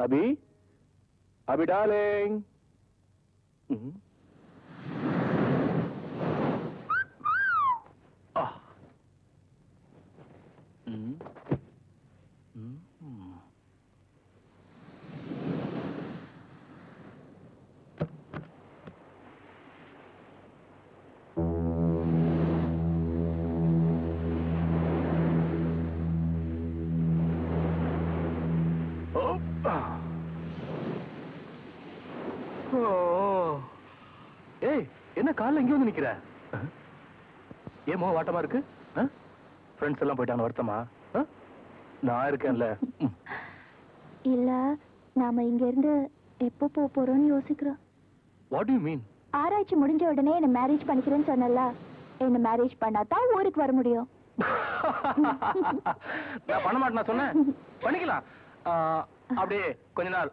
अभी अभी डार्लिंग என்ன காலைல எங்க வந்து நிக்கிற? ஏமோ வாட்டமா இருக்கு? ஃப்ரெண்ட்ஸ் எல்லாம் போயிட்டாங்க வருத்தமா? நான் இருக்கேன்ல. இல்ல நாம இங்க இருந்து எப்போ போறோம்னு யோசிக்கிறோம். What do you mean? ஆராய்ச்சி முடிஞ்ச உடனே என்ன மேரேஜ் பண்ணிக்கிறேன்னு சொன்னல. என்ன மேரேஜ் பண்ணாதான் ஊருக்கு வர முடியும். நான் பண்ண மாட்டேன் சொன்னேன். பண்ணிக்கலாம். அப்படியே கொஞ்ச நாள்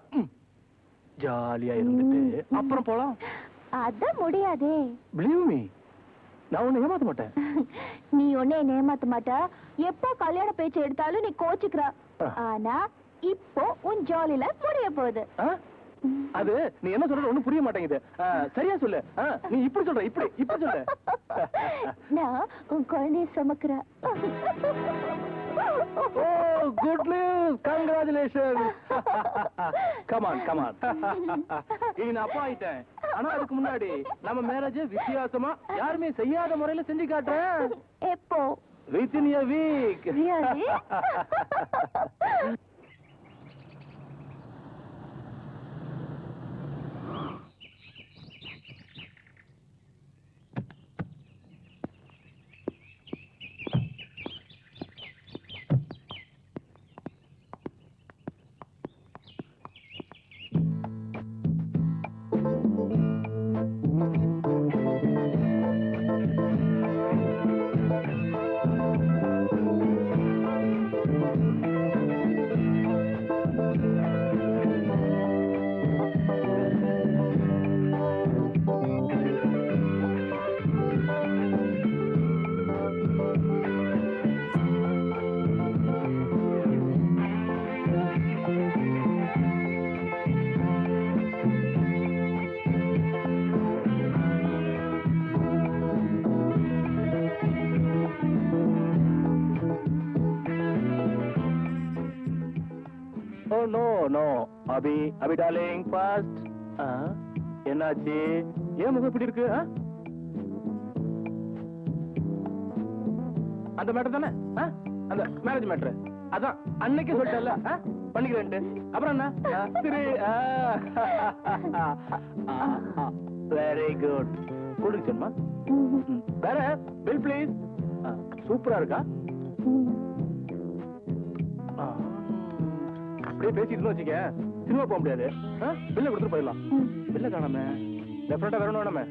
ஜாலியா இருந்துட்டு அப்புறம் போலாம். அத முடியாதே. Believe me. நான் உன்னை ஏமாத்த மாட்டேன். நீ உன்னை ஏமாத்த மாட்ட. எப்போ கல்யாண பேச்சு எடுத்தாலும் நீ கோச்சுக்கிற. ஆனா இப்போ உன் ஜாலி லைஃப் முடிய போகுது. அது நீ என்ன சொல்ற ஒண்ணும் புரிய மாட்டேங்குது. சரியா சொல்லு. நீ இப்படி சொல்ற இப்படி சொல்ற. நான் உன் குழந்தைய சுமக்கிறேன். Oh, good news! Congratulations! Come on. இனி நான் அப்பா ஆயிட்டேன். ஆனா அதுக்கு முன்னாடி நம்ம மேரேஜ் வித்தியாசமா யாருமே செய்யாத முறையில செஞ்சு காட்டுறேன். எப்போ? Within a week. Really? Oh no. Abhi darling fast. என்னாச்சு? ஏன் முகம் இப்படி இருக்கு? அந்த மேட்டர் தானே? அந்த மேரேஜ் மேட்டர். அதான் அன்னைக்கு சொல்லிட்டல பண்ணிக்கிறேன்ட்டு. அப்புறம் என்ன? சரி. Very good. கூடுங்க சொன்னா. வேற பில் ப்ளீஸ். சூப்பரா இருக்கா? அப்படியே பேசிட்டு வச்சுக்க சினிமா போக முடியாது. பில்ல கொடுத்துட்டு போயிடலாம். பில்ல காணாம டெஃபரட்டா வரணும் வேணாம.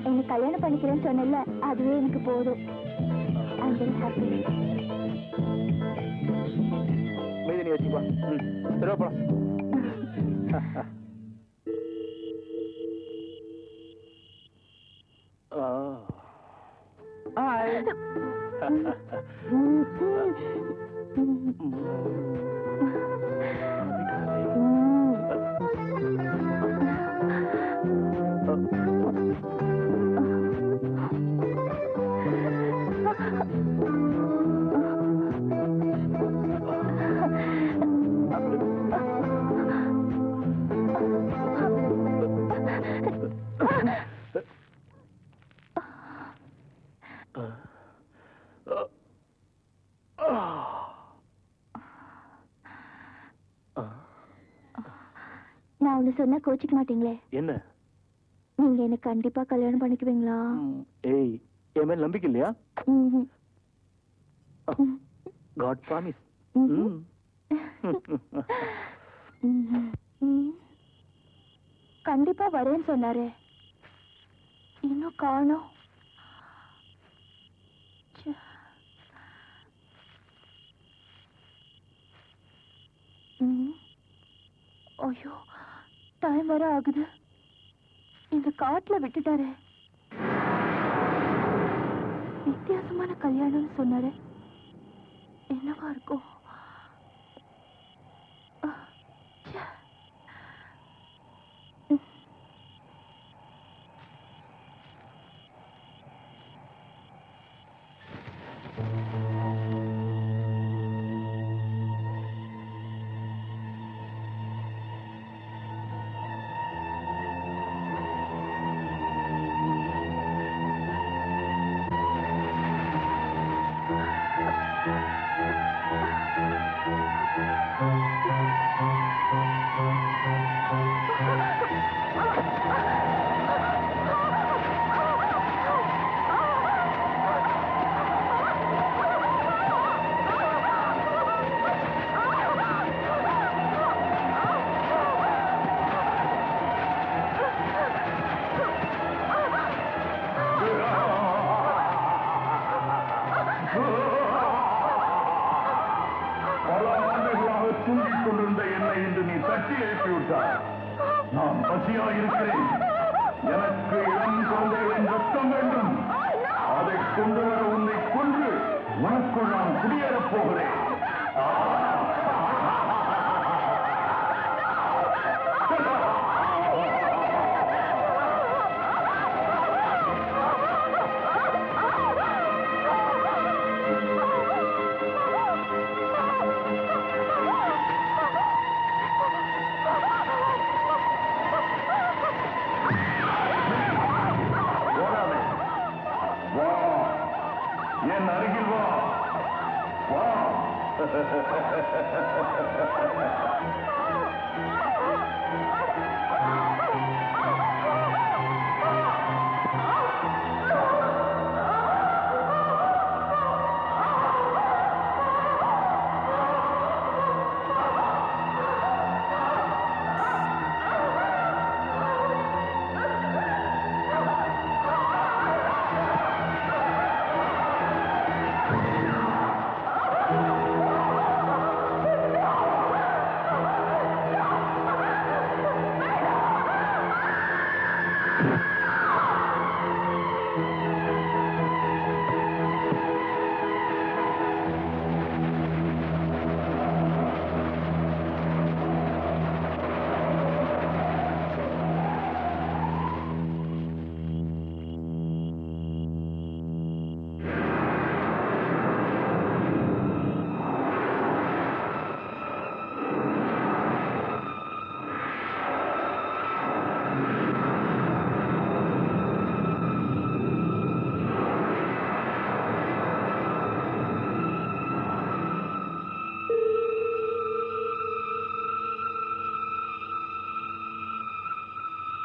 என்ன கல்யாணம் பண்ணிக்கிறேன்னு சொன்னல, அதுவே எனக்கு போதும். மீதி நீ வச்சுப்பா. சரி போலாம். ஹாய். நான் ஒண்ணு சொன்னா கோச்சிக்க மாட்டீங்களே? என்ன? நீங்க என்ன கண்டிப்பா கல்யாணம் பண்ணிக்குவீங்களா? ஏய், என் மேல நம்பிக்கை இல்லையா? God promise. கண்டிப்பா வரேன்னு சொன்னாரு, இன்னும் காணோம். ஐயோ, டைம் வர ஆகுது. இந்த காட்டுல விட்டுட்டாரு. வித்தியாசமான கல்யாணம்னு சொன்னாரு, என்னவா இருக்கும்? தூங்கிக் கொண்டிருந்த என்னை இன்று நீ தட்டி எழுப்பிவிட்டாய். நான் பசியா இருக்கிறேன். எனக்கு இளம் குழந்தைகளின் ரத்தம் வேண்டும். அதை கொண்டு வர உன்னை கொன்று உனக்குள் நான் குடியேறப் போகிறேன். என் அருகில் வா. வா.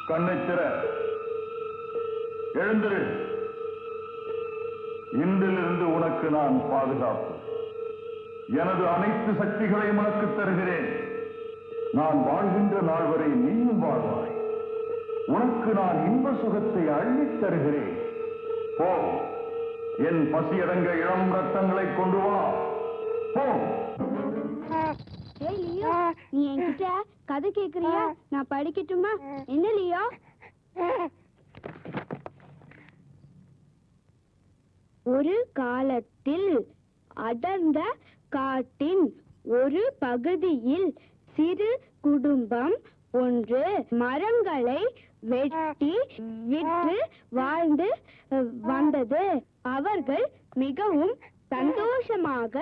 கண்ணைத் திற. எழுந்திரு. இன்றிலிருந்து உனக்கு நான் பாதுகாப்பு. எனது அனைத்து சக்திகளையும் உனக்கு தருகிறேன். நான் வாழ்கின்ற நாள் வரை நீயும் வாழ்வாய். உனக்கு நான் இன்ப சுகத்தை அள்ளித் தருகிறேன். போ. என் பசியடங்க இளம் ரத்தங்களை கொண்டு வா. போ. நீ என்கிட்ட கதை கேக்குறியா? நான் படிக்கட்டுமா? என்ன லியோ? ஒரு காலத்தில் அடர்ந்த காட்டின் ஒரு பகுதியில் சிறு குடும்பம் ஒன்று மரங்களை வெட்டி விற்று வாழ்ந்து வந்தது. அவர்கள் மிகவும் சந்தோஷமாக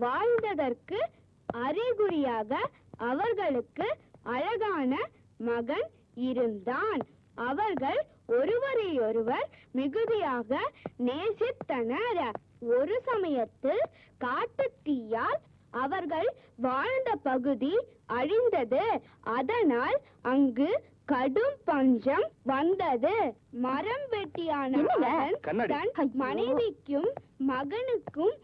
வாழ்ந்ததற்கு அறிகுறியாக அவர்களுக்கு அழகான மகன் இருந்தான். அவர்கள் ஒருவரையொருவர் மிகுதியாக நேசித்தனர். ஒரு சமயத்தில் காட்டுத் தீயால் அவர்கள் வாழ்ந்த பகுதி அழிந்தது. அதனால் அங்கு கடும் பஞ்சம் வந்தது. மரம் வெட்டியான தன் மனைவிக்கும் மகனுக்கும்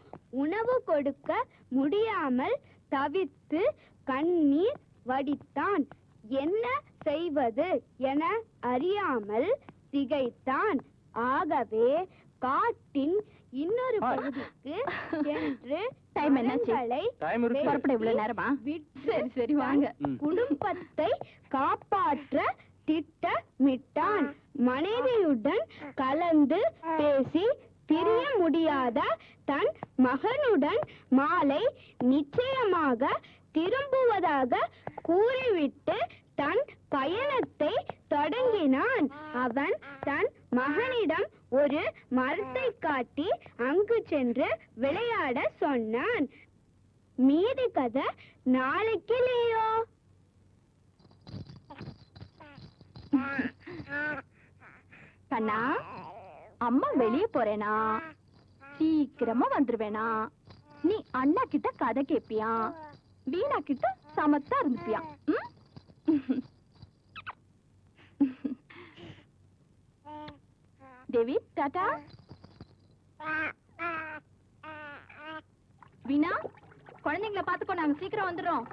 உணவு கொடுக்க முடியாமல் தவித்து கண்ணீர் வடித்தான். என்ன செய்வது என அறியாமல் திகைத்தான். ஆகவே காட்டின் இன்னொரு பகுதிக்கு சென்று குடும்பத்தை காப்பாற்ற திட்டமிட்டான். மனைவியுடன் கலந்து பேசி பிரிய முடியாத தன் மகனுடன் மாலை நிச்சயமாக திரும்புவதாக கூறிவிட்டு தன் பயணத்தை தொடங்கினான். அவன் தன் மகனிடம் ஒரு மரத்தை காட்டி அங்கு சென்று விளையாட சொன்னான். மீதி கதை நாளைக்கு லியோ. கண்ணா, அம்மா வெளியே போறேனா? சீக்கிரமா வந்துருவேனா? நீ அண்ணா கிட்ட கதை கேப்பியா? வீணா கிட்ட சமத்தா இருந்துப்பியா? தேவி டாடா. வீணா, குழந்தைங்களை பாத்துக்கோ, நாங்க சீக்கிரம் வந்துடுறோம்.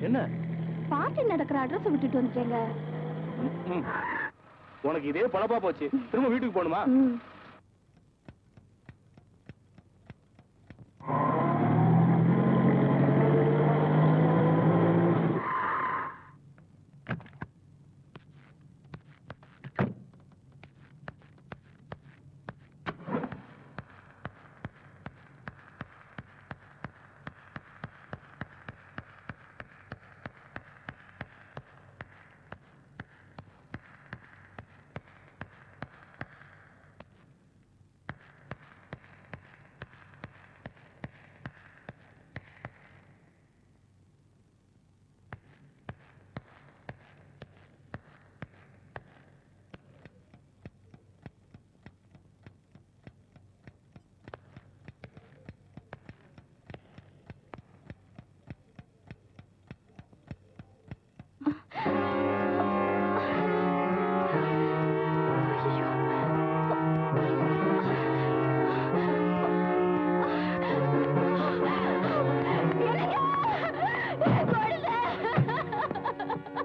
என்ன பாட்டி நடக்கிற அட்ரஸ் விட்டுட்டு வந்துட்டேங்க. உனக்கு இதே பழப்பா போச்சு. திரும்ப வீட்டுக்கு போகணுமா?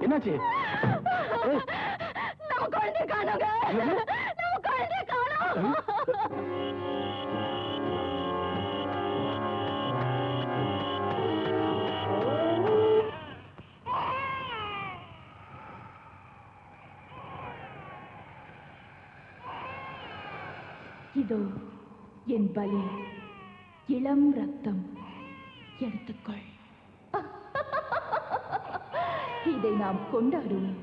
என்னாச்சு? நம்ம குழந்தைய காணோங்க. நம்ம குழந்தைய காணோம். இதோ என் பலி, இளம் ரத்தம், எடுத்துக்கொள். இதை நாம் கொண்டாடுவோம்.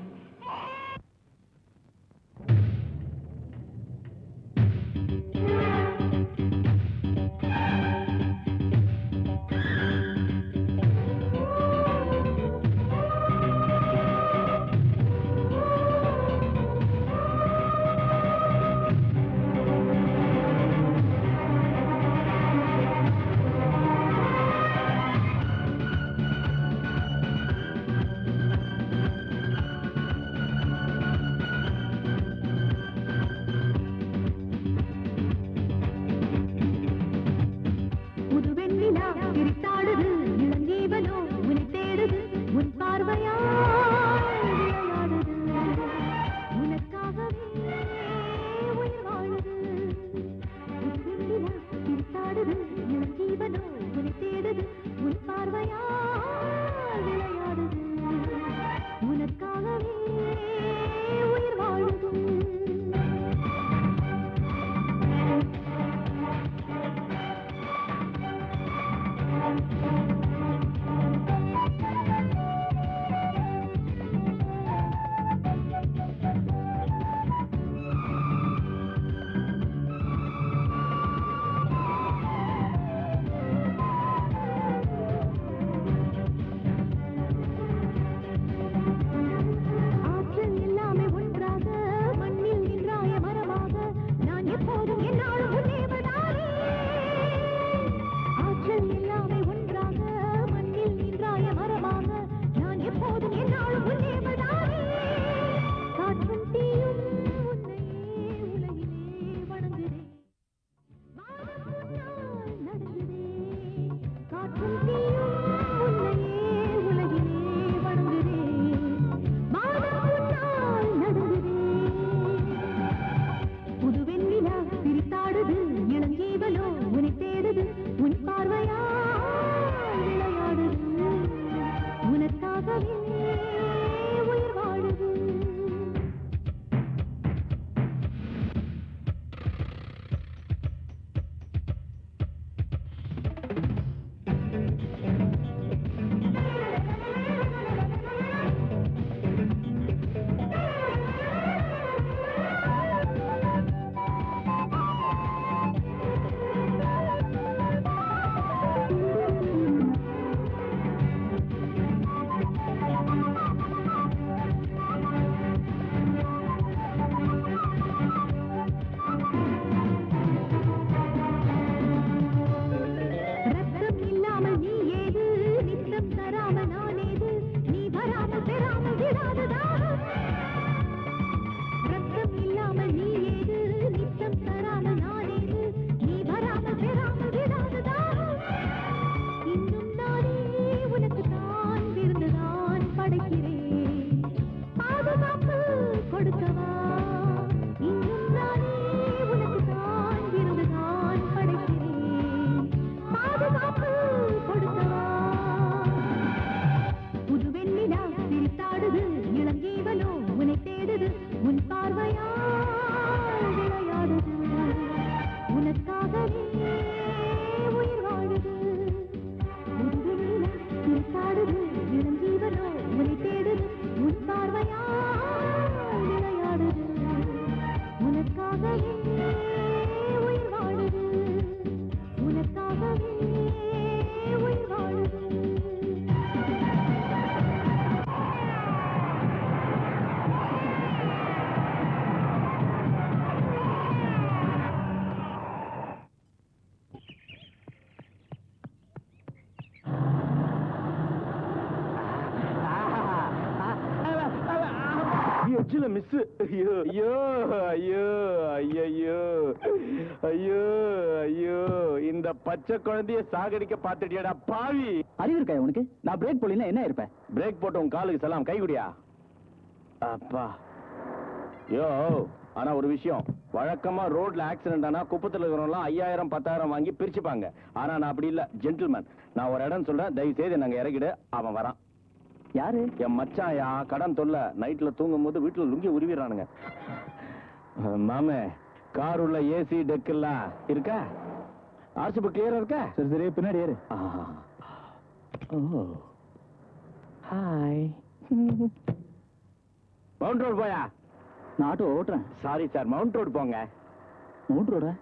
எட்ஜ்ல மிஸ். ஐயோ ஐயோ ஐயோ ஐயோ ஐயோ ஐயோ, இந்த பச்சை குழந்தைய சாகடிக்க பாத்துட்டியாடா பாவி. அறிவு இருக்கா உனக்கு? நான் பிரேக் போடல என்ன இருப்பேன்? பிரேக் போட்டு உன் காலுக்கு சலாம், கை குடியா. அப்பா யோ, ஆனா ஒரு விஷயம், வழக்கமா ரோட்ல ஆக்சிடென்ட் ஆனா குப்பத்துல இருக்கிறவங்க 5000 10,000 வாங்கி பிரிச்சுப்பாங்க. ஆனா நான் அப்படி இல்ல, ஜென்டில்மேன். நான் ஒரு இடம் சொல்றேன், தயவு செய்து நாங்க இறக்கிடு. அவன் வரான். யாரு? என் மச்சாயா, கடன் தொல்ல. நைட்ல தூங்கும் போது வீட்டுல லுங்கி உருவிடுறானுங்க. மாமே, கார் உள்ள ஏசி டெக் எல்லாம் இருக்கா? ஆர்சி புக் கிளியரா இருக்கா? சரி சரி, பின்னாடி ஏறு. ஹாய். மவுண்ட் ரோடு போயா? நான் ஆட்டோ ஓட்டுறேன். சாரி சார், மவுண்ட் ரோடு போங்க. மவுண்ட் ரோடா?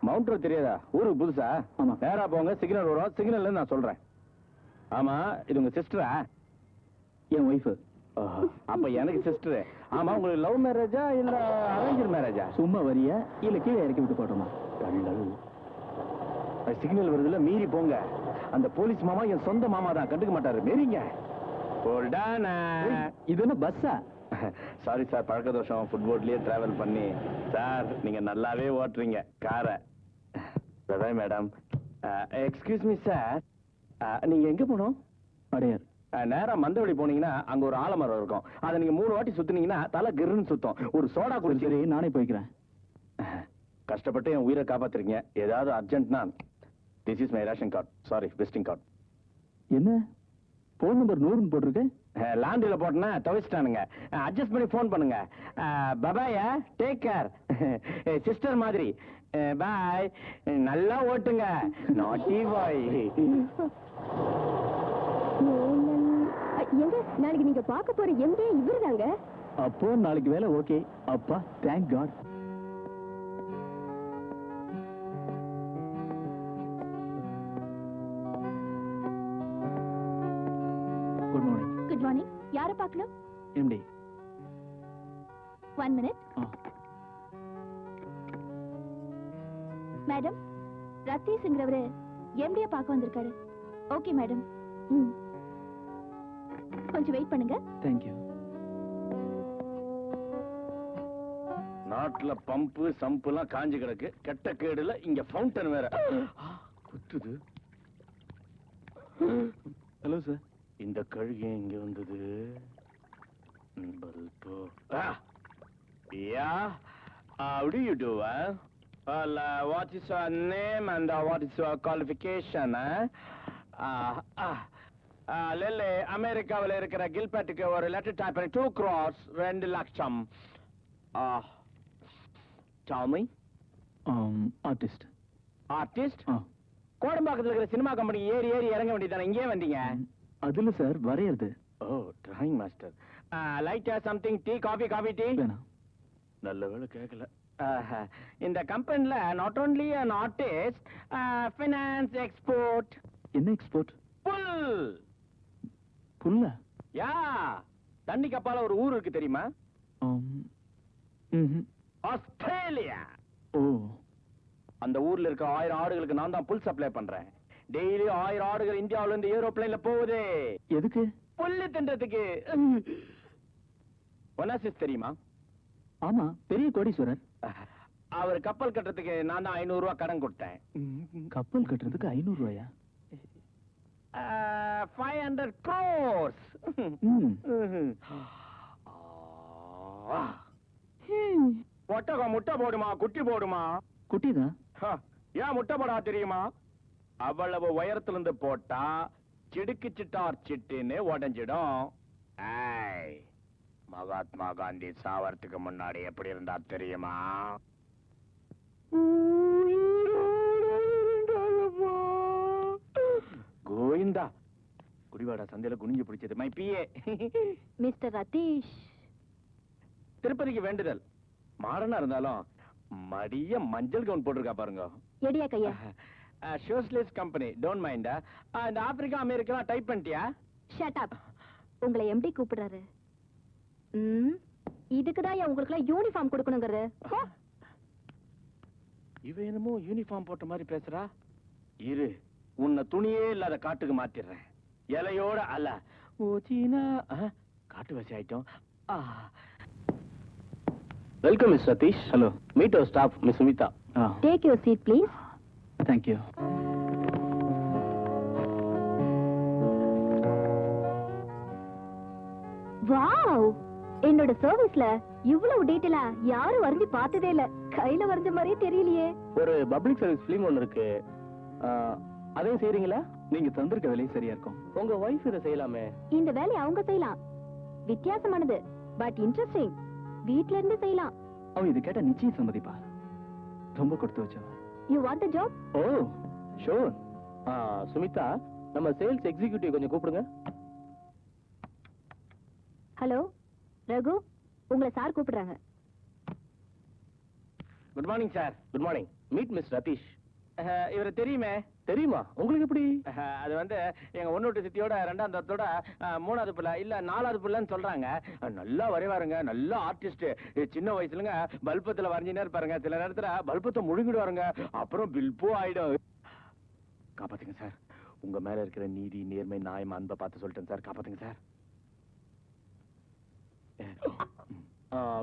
மவுண்ட் ரோடு தெரியாதா? ஊருக்கு புதுசா? ஆமா. நேரா போங்க, சிக்னல் வரும். சிக்னல்ல நான் சொல்றேன். ஆமா, இது உங்க சிஸ்டரா? என் ஒய்ஃபு. அப்ப எனக்கு சிஸ்டர். ஆமா, உங்களுக்கு லவ் மேரேஜா இல்ல அரேஞ்ச் மேரேஜா? சும்மா வரியா இல்ல கீழே இறக்கி விட்டு போட்டோமா? சிக்னல் வருதுல, மீறி போங்க. அந்த போலீஸ் மாமா என் சொந்த மாமா தான், கண்டுக்க மாட்டாரு. மீறிங்க. இது என்ன பஸ்ஸா? சாரி சார், பழக்க தோஷம். ஃபுட்போர்ட்லயே டிராவல் பண்ணி. சார், நீங்க நல்லாவே ஓட்டுறீங்க காரை. மேடம், எக்ஸ்கியூஸ் மீ சார், நீங்க எங்க போனோம்? அடையார். நேரா மந்தவெளி போனீங்கன்னா அங்க ஒரு ஆலமரம் இருக்கும். அதை நீங்க 3 வாட்டி சுத்துனீங்கன்னா தலை கிருன்னு சுத்தம். ஒரு சோடா குடிச்சு. சரி, நானே போய்க்கிறேன். கஷ்டப்பட்டு என் உயிரை காப்பாத்துறீங்க. ஏதாவது அர்ஜென்ட்னா, this is my ration card. Sorry, visiting card. என்ன போன் நம்பர் 100 போட்டிருக்கு? லாண்டரியில போட்டேன்னா துவைச்சிட்டானுங்க. அட்ஜஸ்ட் பண்ணி போன் பண்ணுங்க. பபாயா, டேக் கேர். சிஸ்டர் மாதிரி. பாய். நல்லா ஓட்டுங்க. நாட்டி பாய். எங்க நாளைக்கு நீங்க பார்க்க போற எம்டி இவர்தாங்க. அப்போ நாளைக்கு வேலை ஓகே. அப்பா, thank God. Good morning. Good morning. யாரை பார்க்கணும்? எம்டி. 1 minute. மேடம், ரத்தீஷ்ங்கிறவரு எம்டியை பார்க்க வந்திருக்காரு. Okay madam. கொஞ்சம் வெயிட் பண்ணுங்க. Thank you. நாட்டுல பம்பு சம்பு எல்லாம் காஞ்சு கிடக்கு. கெட்ட கேடுல இங்க ஃபவுண்டன் வேற குத்துது. Hello sir. இந்த கழுகு இங்க வந்தது. பல்போ. Yeah. How do you do? Well, what is your name and what is your qualification? லெல்லே, அமெரிக்காவில் இருக்கிற கில்பர்ட்டுக்கு ஒரு லெட்டர் டைப் பண்ணி 2 crores 2 லட்சம். Tell me. ஆர்டிஸ்ட். ஆர்டிஸ்ட்? கோடம்பாக்கத்தில் இருக்கிற சினிமா கம்பெனி ஏறி ஏறி இறங்க வேண்டியதானே, இங்கே வந்தீங்க? அதுல சார் வரையறது. ஓ, டிராயிங் மாஸ்டர். லைட்டா something tea, coffee? Coffee tea வேணாம். நல்ல வேலை கேட்கல. இந்த கம்பெனில not only an artist, finance, export. என்ன எக்ஸ்போர்ட்? புல். புல்ல? யா, தண்ணி கப்பால ஒரு ஊர் இருக்கு தெரியுமா? ஆஸ்திரேலியா. ஓ. அந்த ஊர்ல இருக்க 1000 ஆடுகளுக்கு நான் தான் புல் சப்ளை பண்றேன். டெய்லி 1000 ஆடுகள் இந்தியாவுல இருந்து ஏரோப்ளேன்ல போகுது. எதுக்கு? புல்லு தின்றதுக்கு. ஒனாசிஸ் தெரியுமா? ஆமா, பெரிய கோடீஸ்வரர். அவர் கப்பல் கட்டுறதுக்கு நான் தான் 500 ரூபாய் கடன் கொடுத்தேன். கப்பல் கட்டுறதுக்கு 500 ரூபாயா? 500 crores. ஒட்டகம் முட்டை போடுமா, குட்டி போடுமா? குட்டிதான். ஏன் முட்டை போடா தெரியுமா? அவ்வளவு உயரத்துல இருந்து போட்டா சிடுக்கு சிட்டார் சிட்டுன்னு உடஞ்சிடும். மகாத்மா காந்தி சாவறதுக்கு முன்னாடி எப்படி இருந்தா தெரியுமா? கோவிந்தா, குடிவாடா சந்தையில குனிஞ்சு பிடிச்சது. My PA. மிஸ்டர் ரதீஷ். திருப்பதிக்கு வேண்டுதல். மாடனா இருந்தாலும் மடிய மஞ்சள் கவுன் போட்டிருக்கா பாருங்க. எடியா கையா. Socialist company, don't mind. இந்த ஆப்பிரிக்கா அமெரிக்கா டைப் பண்ணிட்டியா? Shut up. உங்களை எம்டி கூப்பிடுறாரு. இதுக்குதான் உங்களுக்கு எல்லாம் யூனிஃபார்ம் கொடுக்கணுங்கிறது. இவ என்னமோ யூனிஃபார்ம் போட்ட மாதிரி பேசுறா. இரு, உன்னை துணியே இல்லாத காட்டுக்கு மாத்திடுறேன். இலையோட அல்ல. ஓ சீனா, காட்டு வசி ஆயிட்டோம். Welcome miss Satheesh. Hello. Meet our staff miss Sumitha. Take your seat please. Thank you. Wow, என்னோட சர்வீஸ்ல இவ்வளவு டீடைலா யாரும் வரைஞ்சு பார்த்ததே இல்ல. கையில வரைஞ்ச மாதிரியே தெரியலையே. ஒரு பப்ளிக் சர்வீஸ் ஃபிலிம் ஒன்று இருக்கு, அதையும் செய்றீங்களா? நீங்க தந்திருக்க வேலையும் சரியா இருக்கும். உங்க வைஃப் இதை செய்யலாமே. இந்த வேலையை அவங்க செய்யலாம். வித்தியாசமானது பட் இன்ட்ரெஸ்டிங். வீட்ல இருந்து செய்யலாம். அவ இது கேட்டா நிச்சயம் சம்மதிப்பா. ரொம்ப கொடுத்து வச்சவ. You want the job? Oh sure. Sumitha, நம்ம சேல்ஸ் எக்ஸிக்யூட்டிவ் கொஞ்சம் கூப்பிடுங்க. ஹலோ ரகு, உங்களை சார் கூப்பிடுறாங்க. Good morning sir. Good morning. Meet miss Ratheesh. இவரை தெரியுமே? தெரியுமா? உங்களுக்கு எப்படி? அது வந்து எங்க ஒன்னோட்டு சித்தியோட 2ஆம் தரத்தோட 3வது பிள்ளை இல்ல 4வது பிள்ளைன்னு சொல்றாங்க. நல்லா வரைவாருங்க, நல்ல ஆர்டிஸ்ட். சின்ன வயசுலங்க பல்பத்துல வரைஞ்சினே இருப்பாருங்க. சில நேரத்துல பல்பத்தை முழுங்கிடுவாருங்க. அப்புறம் பில்போ ஆயிடும். காப்பாத்துங்க சார். உங்க மேல இருக்கிற நீதி, நேர்மை, நியாயம், அன்பை பார்த்து சொல்லிட்டேன் சார். காப்பாத்துங்க சார்.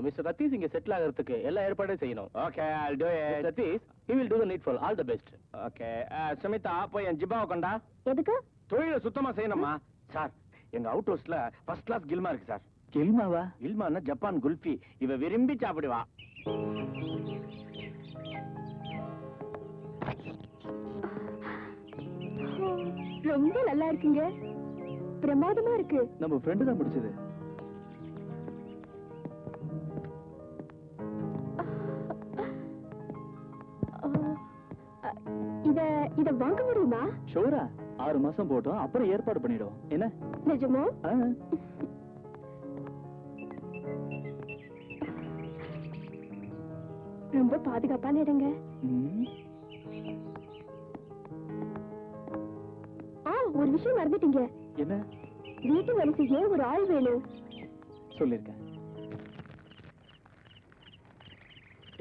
மிஸ்டர் ரதீஷ் இங்க செட்டில் ஆகிறதுக்கு எல்லா ஏற்பாடும் செய்யணும். Okay, I'll do it. Ratheesh, he will do the needful. All the best. Okay, Sumitha போய் என் ஜிப்பாவை கொண்டா. எதுக்கு? தொழிலை சுத்தமா செய்யணுமா? சார், எங்க அவுட் ஹவுஸ்ல ஃபர்ஸ்ட் கிளாஸ் கில்மா இருக்கு சார். கெல்மாவா? கில்மான்னா ஜப்பான் குல்ஃபி. இவ விரும்பி சாப்பிடுவா. ரொம்ப நல்லா இருக்குங்க. பிரமாதமா இருக்கு. நம்ம ஃப்ரெண்டு தான் முடிச்சது. இத வாங்க முடியுமா? ஷூரா. 6 மாசம் போட்டோம், அப்புறம் ஏற்பாடு பண்ணிடுவோம். என்ன நிஜமா? ரொம்ப பாதுகாப்பான இடங்க. ஒரு விஷயம் மறந்துட்டீங்க. என்ன? வீட்டு வேலை செய்ய ஒரு ஆள் வேணும். சொல்லிருக்கேன்.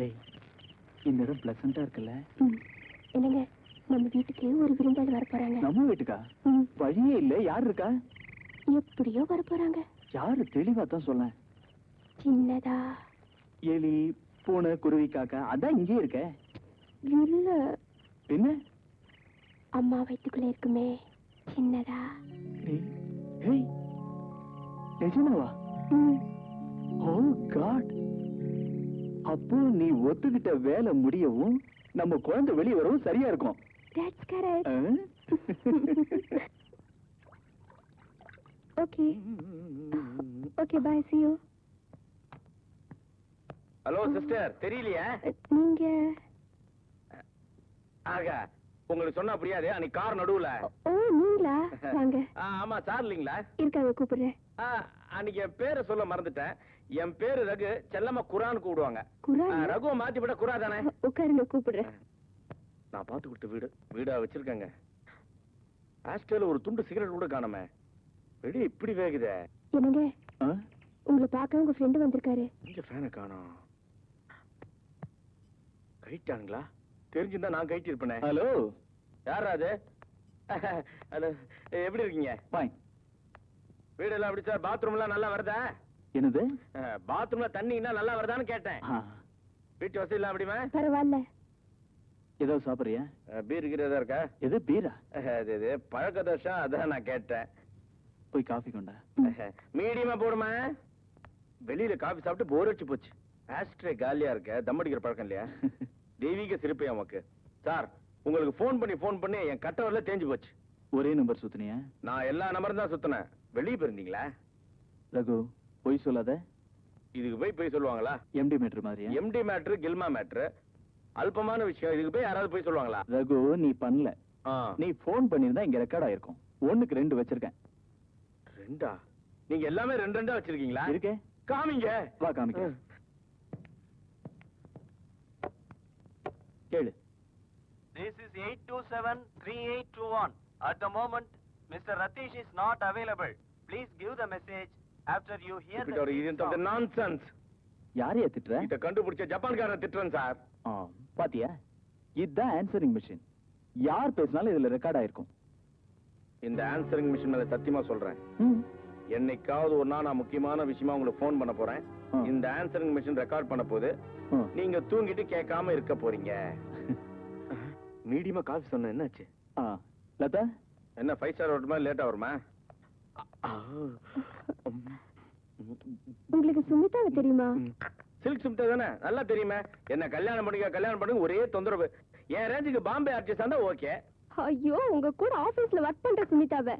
ஏய், இந்த இடம் பிளசண்டா இருக்குல்ல? என்னங்க, நம்ம வீட்டுக்கு ஒரு விருந்தாளி வர போறாங்க. நம்ம வீட்டுக்கா? வழியே இல்ல. யார் இருக்கா? எப்படியோ வர போறாங்க. யாரு? தெளிவா தான் சொல்ல. சின்னதா எலி, பூனை, குருவி, காக்கா அதான் இங்கே இருக்க. இல்ல, என்ன? அம்மா வயித்துக்குள்ள இருக்குமே, சின்னதா. ஏய், நிஜமாவா? ஓ காட். அப்போ நீ ஒத்துக்கிட்ட வேலை முடியவும் நம்ம குழந்தை வெளியே வரவும் சரியா இருக்கும். That's correct. Okay. Okay, bye. See you. Hello sister, தெரியலையா? நீங்க ஆக உங்களுக்கு சொன்னா புரியாது. அன்னைக்கு கார் நடுவுல. ஓ, நீங்களா? வாங்க. ஆமா, சார் இல்லீங்களா? இருக்காங்க, கூப்பிடுறேன். அன்னைக்கு என் பேரை சொல்ல மறந்துட்டேன். என் பேரு ரகு. செல்லம்மா குரான் கூப்பிடுவாங்க. குரான்? ரகுவை மாத்தி விட குரா தானே? உட்காருங்க, கூப்பிடுறேன். நான் பார்த்து கொடுத்த வீடா வச்சிருக்கேங்க. ஆஸ்ட்ரேல ஒரு துண்டு சிகரெட் கூட காணுமே. வெளியே இப்படி வேகுதே. என்னங்க, உங்களை பார்க்க உங்க ஃப்ரெண்டு வந்திருக்காரு. இங்க ஃபேனை காணோம். கைட்டானுங்களா? தெரிஞ்சிருந்தா நான் கைட்டி இருப்பேனே. ஹலோ, யாரா அது? ஹலோ, எப்படி இருக்கீங்க? ஃபைன். வீடெல்லாம் எப்படி சார்? பாத்ரூம் எல்லாம் நல்லா வருதா? என்னது? பாத்ரூம்ல தண்ணின்னா நல்லா வருதான்னு கேட்டேன். வீட்டு வசதி எல்லாம் எப்படிமா? பரவாயில்ல. ஏதாவது சாப்பிடுறியா? பீர் இருக்கிறதா இருக்கா? எது பீரா? இது பழக்க தோஷம், அதான் நான் கேட்டேன். போய் காஃபி கொண்டா. மீடியமா போடுமா? வெளியில காபி சாப்பிட்டு போர் அடிச்சு போச்சு. ஆஸ்ட்ரே காலியா இருக்க. தம் அடிக்கிற பழக்கம் இல்லையா? தெய்வீக சிரிப்பை நமக்கு. சார், உங்களுக்கு போன் பண்ணி என் கட்டவரில் தேஞ்சு போச்சு. ஒரே நம்பர் சுத்தினியா? நான் எல்லா நம்பரும் தான் சுத்தினேன். வெளியே போயிருந்தீங்களா? ரகு, பொய் சொல்லாத. இதுக்கு போய் சொல்லுவாங்களா? எம்டி மேட்ரு மாதிரியா? எம்டி மேட்ரு, கில்மா மேட்ரு, அல்பமான விஷயம். இதுக்கு போய் யாராவது போய் சொல்லுவாங்களா? ரகு, நீ பண்ணல. நீ போன் பண்ணிருந்தா இங்க ரெக்கார்ட் ஆயிருக்கும். 1க்கு 2 வச்சிருக்கேன். 2ஆ? நீங்க எல்லாமே 2 வச்சிருக்கீங்களா? இருக்கே. காமிங்க. வா காமிக்க. கேளு. This is 827-3821. At the moment, Mr. Ratish is not available. Please give the message after you hear the இது நான்சென்ஸ். யாரையா திட்டுற? இத கண்டுபிடிச்ச ஜப்பான்காரன் திட்டுறேன் சார். பாத்தியா? இதுதான் ஆன்சரிங் மிஷின். யார் பேசினாலும் இதுல ரெக்கார்ட் ஆயிருக்கும். இந்த ஆன்சரிங் மிஷின் மேல சத்தியமா சொல்றேன், என்னைக்காவது ஒரு நாள் நான் முக்கியமான விஷயமா உங்களுக்கு போன் பண்ண போறேன். இந்த ஆன்சரிங் மிஷின் ரெக்கார்ட் பண்ண போது நீங்க தூங்கிட்டு கேட்காம இருக்க போறீங்க. மீடியமா காஃபி சொன்ன என்னாச்சு? லதா என்ன 5 ஸ்டார் வருமா லேட்டா வருமா? உங்களுக்கு சுமிதாவை தெரியுமா? சில்க் சுமிதா தானே, நல்லா தெரியுமே. என்ன கல்யாணம் பண்ணுங்க ஒரே தொந்தரவு. என் ரேஞ்சுக்கு பாம்பே ஆர்டிஸ்ட் இருந்தா ஓகே. ஐயோ, உங்க கூட ஆபீஸ்ல ஒர்க் பண்ற சுமிதாவை.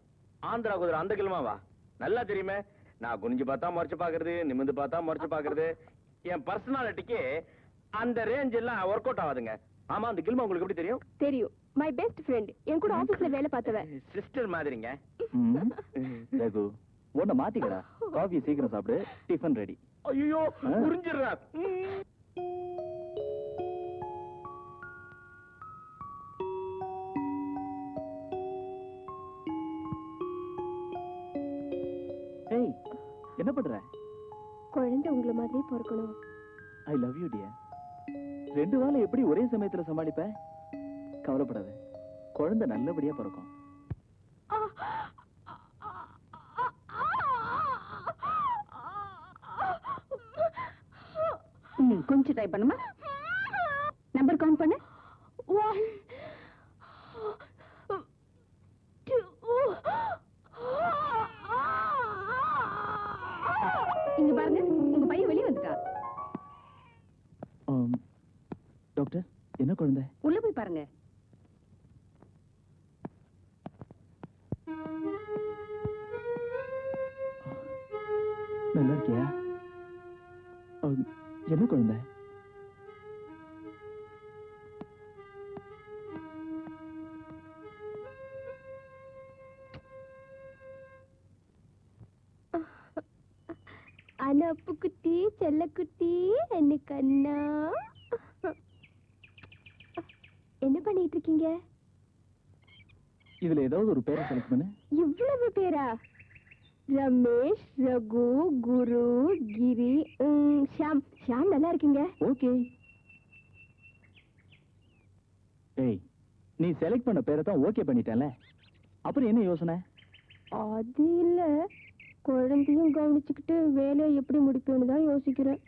ஆந்திரா குதிரை அந்த கிழமாவா? நல்லா தெரியுமே. நான் குனிஞ்சு பார்த்தா முறைச்சு பாக்குறது, நிமிந்து பார்த்தா முறைச்சு பாக்குறது. என் பர்சனாலிட்டிக்கு அந்த ரேஞ்ச் எல்லாம் ஒர்க் அவுட் ஆகாதுங்க. ஆமா, அந்த கிழமை உங்களுக்கு எப்படி தெரியும்? தெரியும், மை பெஸ்ட் ஃப்ரெண்ட். என் கூட ஆபீஸ்ல வேலை பார்த்தவ. சிஸ்டர் மாதிரிங்க. ரகு உன்னை மாத்திக்கடா. காஃபி சீக்கிரம் சாப்பிடு, டிஃபன் ரெடி. ஐயோ, புரிஞ்சிடுறா. ஏய், என்ன பண்ற? குழந்தை உங்களை மாதிரி பிறக்கணும். I love you dear. 2 வாரம் எப்படி ஒரே சமயத்துல சமாளிப்ப? கவலைப்படாத, குழந்தை நல்லபடியா பிறக்கும். கொஞ்சம் ட்ரை பண்ணுமா? நம்பர் கவுண்ட் பண்ணு. 1 2. இங்க பாருங்க, உங்க பையன் வெளியே வந்துட்டா. டாக்டர், என்ன குழந்தை? உள்ள போய் பாருங்க. நல்லா இருக்கியா? என்ன குழந்தை? அனப்பு குட்டி, செல்ல குட்டி, என்ன கண்ணா. என்ன பண்ணிட்டு இருக்கீங்க? இதுல ஏதாவது ஒரு பேரை செலக்ட் பண்ணு. இவ்வளவு பேரா? ரமேஷ், ரகு, குரு, கிரி, ஷாம். ஷாம் நல்லா இருக்கீங்க. ஓகே. ஏய், நீ செலக்ட் பண்ண பேரை தான் ஓகே பண்ணிட்டேன்ல, அப்புறம் என்ன யோசனை? அது இல்ல, குழந்தையும் கவனிச்சுக்கிட்டு வேலையை எப்படி முடிப்பேன்னு தான் யோசிக்கிறேன்.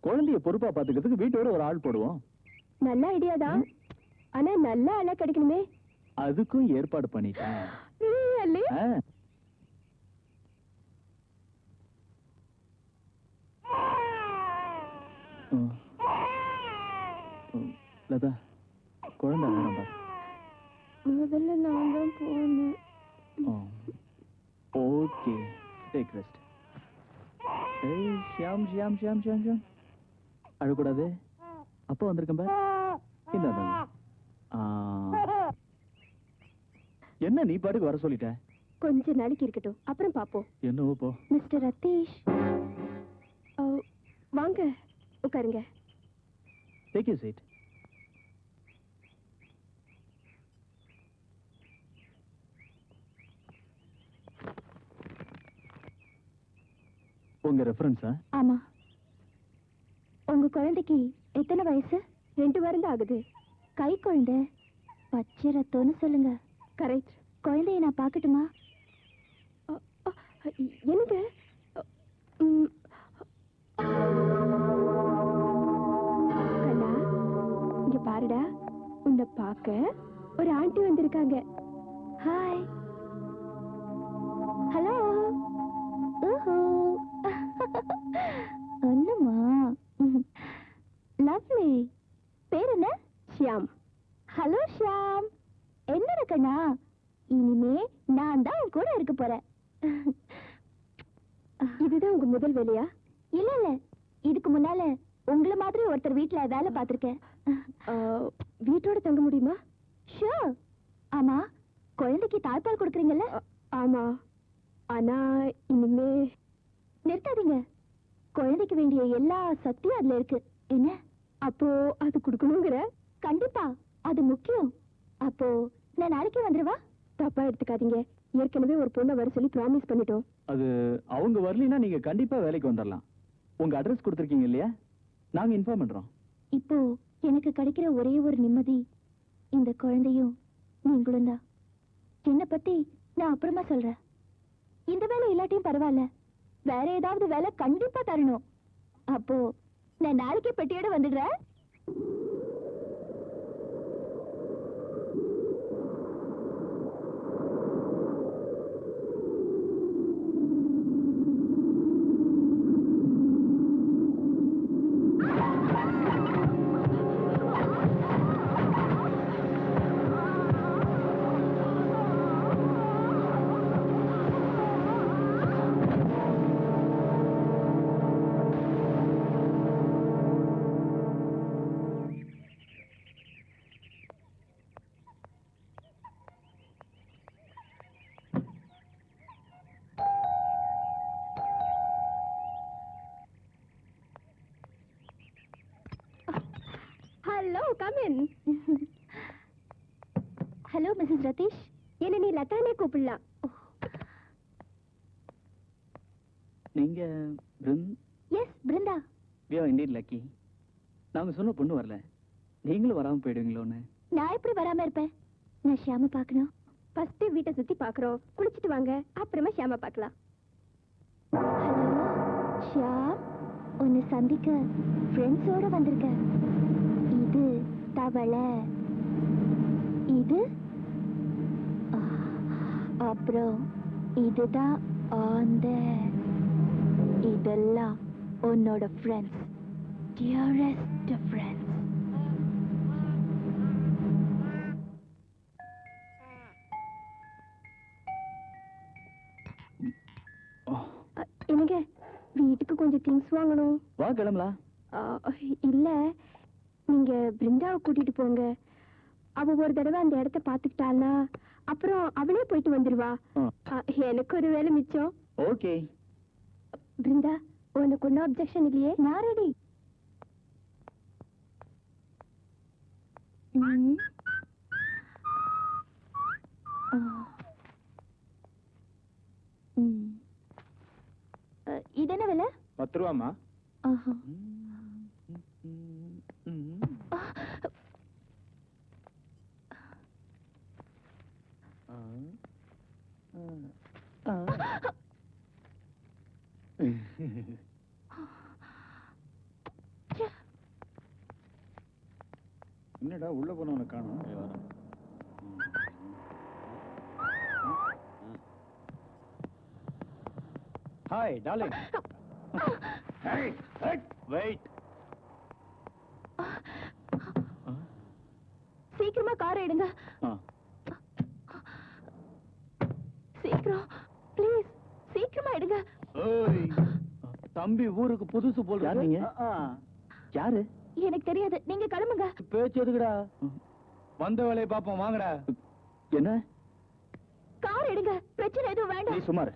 குழந்தைய பொறுப்பா பாத்துக்கிறதுக்கு வீட்டோட ஒரு ஆள் போடுவோம். நல்ல ஐடியா தான், ஆனா நல்ல ஆளா கிடைக்கணுமே. அதுக்கும் ஏற்பாடு பண்ணிட்டேன். லதா, குழந்தை வேணும் பாரு. முதல்ல நான் தான் போகணும். Okay, take rest. ஏய் ஷியாம் ஷியாம் ஷியாம் ஷியாம் ஷியாம், அழக்கூடாது. அப்போ வந்திருக்கேன் பாரு. இந்த என்ன நீ பாட்டுக்கு வர சொல்லிட்ட? கொஞ்ச நாளைக்கு இருக்கட்டும், அப்புறம் பாப்போம். என்னவோ போ. மிஸ்டர் ரதீஷ், வாங்க உட்காருங்க. Take you seat. உங்க ரெஃபரன்ஸா? ஆமா. உங்க குழந்தைக்கு எத்தனை வயசு? 2 வாரம் தான் ஆகுது. கை குழந்தை, பச்சை ரத்தம்னு சொல்லுங்க. கரெக்ட். குழந்தைய நான் பார்க்கட்டுமா? எனக்கு கண்ணா, இங்க பாருடா, உன்னை பார்க்க ஒரு ஆண்டி வந்திருக்காங்க. ஹாய். ஹலோ. ஒண்ணுமா? லவ்லி. பேர் என்ன? ஷியாம். ஹலோ ஷியாம். என்ன கண்ணா, இனிமே நான் தான் உன் கூட இருக்க போறேன். இதுதான் உங்க முதல் வேலையா? இல்ல இல்ல, இதுக்கு முன்னால உங்களை மாதிரி ஒருத்தர் வீட்டுல வேலை பார்த்திருக்கேன். வீட்டோட தங்க முடியுமா? ஷூர். ஆமா, குழந்தைக்கு தாய்ப்பால் கொடுக்குறீங்கல்ல? ஆமா. ஆனா இனிமே நிறுத்தாதீங்க. குழந்தைக்கு வேண்டிய எல்லா சக்தியும் அதுல இருக்கு. என்ன? அப்போ அது கொடுக்கணுங்கிற? கண்டிப்பா, அது முக்கியம். அப்போ நான் நாளைக்கே வந்துருவா? தப்பா எடுத்துக்காதீங்க, ஏற்கனவே ஒரு பொண்ணை வர சொல்லி ப்ராமிஸ் பண்ணிட்டோம். அது அவங்க வரலைன்னா நீங்க கண்டிப்பா வேலைக்கு வந்துடலாம். உங்க அட்ரஸ் கொடுத்துருக்கீங்க இல்லையா? நாங்க இன்ஃபார்ம் பண்றோம். இப்போ எனக்கு கிடைக்கிற ஒரே ஒரு நிம்மதி இந்த குழந்தையும் நீங்களும் தான். என்னை பத்தி நான் அப்புறமா சொல்றேன். இந்த வேலை இல்லாட்டியும் பரவாயில்ல, வேற ஏதாவது வேலை கண்டிப்பா தரணும். அப்போ நான் நாளைக்கே பெட்டியோட வந்துடுறேன். Hello, come in. Hello, Mrs. Ratish. என்ன நீ லதானே கூப்பிடலாம். நீங்க yes, Brinda. we are indeed lucky. நாங்க சொன்ன பொண்ணு வரல, நீங்களும் வராம போயிடுவீங்களோன்னு. நான் எப்படி வராம இருப்பேன்? நான் ஷியாம பார்க்கணும். ஃபர்ஸ்ட் வீட்டை சுத்தி பார்க்கறோம், குளிச்சிட்டு வாங்க, அப்புறமா ஷியாம பார்க்கலாம். ஹலோ ஷியாம், உன்னை சந்திக்க ஃப்ரெண்ட்ஸோட வந்திருக்கேன். இது தவளை, இது அப்புறம் இதுதான் ஆந்தை. இதெல்லாம் உன்னோட ஃப்ரெண்ட்ஸ், டியரஸ்ட் ஃப்ரெண்ட்ஸ். எனக்கு வீட்டுக்கு கொஞ்சம் திங்ஸ் வாங்கணும். வா கிளம்பலாம். இல்ல, நீங்க பிருந்தாவை கூட்டிட்டு போங்க. அவ ஒரு தடவை அந்த இடத்த பாத்துக்கிட்டாள்னா அப்புறம் அவளே போயிட்டு வந்துருவா. எனக்கு ஒரு வேலை மிச்சம். ஓகே பிருந்தா, உனக்கு ஒன்னும் அப்செக்ஷன் இல்லையே? நான் ரெடி. இது என்ன விலை? 10 ரூபாமா? என்னடா உள்ள போனவனை காணோம். Hi darling. வெயிட். சீக்கிரமா காரை எடுங்க. சீக்கிரம் ப்ளீஸ், சீக்கிரமா எடுங்க. ஓய், தம்பி ஊருக்கு புதுசு போல். யார் நீங்க? யாரு? எனக்கு தெரியாது, நீங்க கிளம்புங்க. பேச்சு எதுக்குடா? வந்த வேலையை பாப்போம், வாங்கடா. என்ன? கார் எடுங்க, பிரச்சனை எதுவும் நீ வேண்டாம். சுமார்.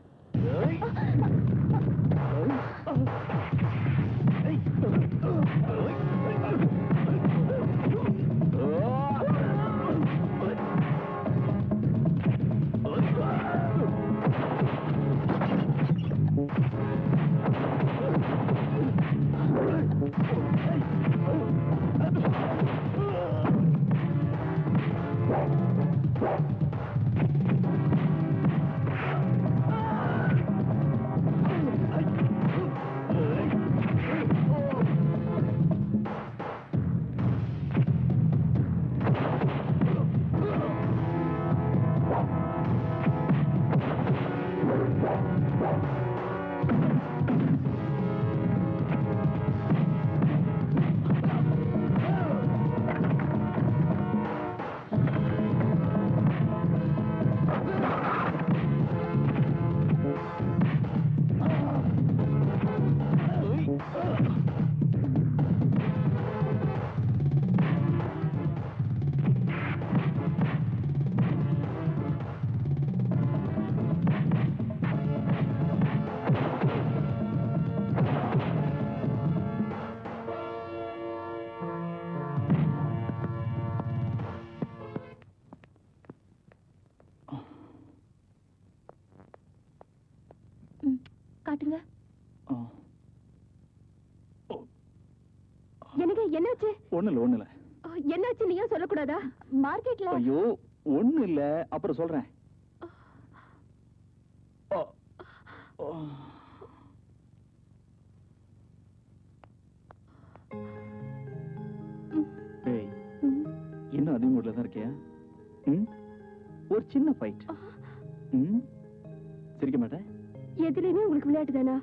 காட்டுங்க. எனக்கு என்னாச்சு? ஒண்ணு இல்ல. என்னாச்சு நீயும் சொல்லக்கூடாதா? மார்க்கெட்ல. ஐயோ ஒண்ணு இல்ல, அப்புறம் சொல்றேன். ஒரு சின்ன ஃபைட். சிரிக்க மாட்டேன். எதுலயுமே உங்களுக்கு விளையாட்டு தானா?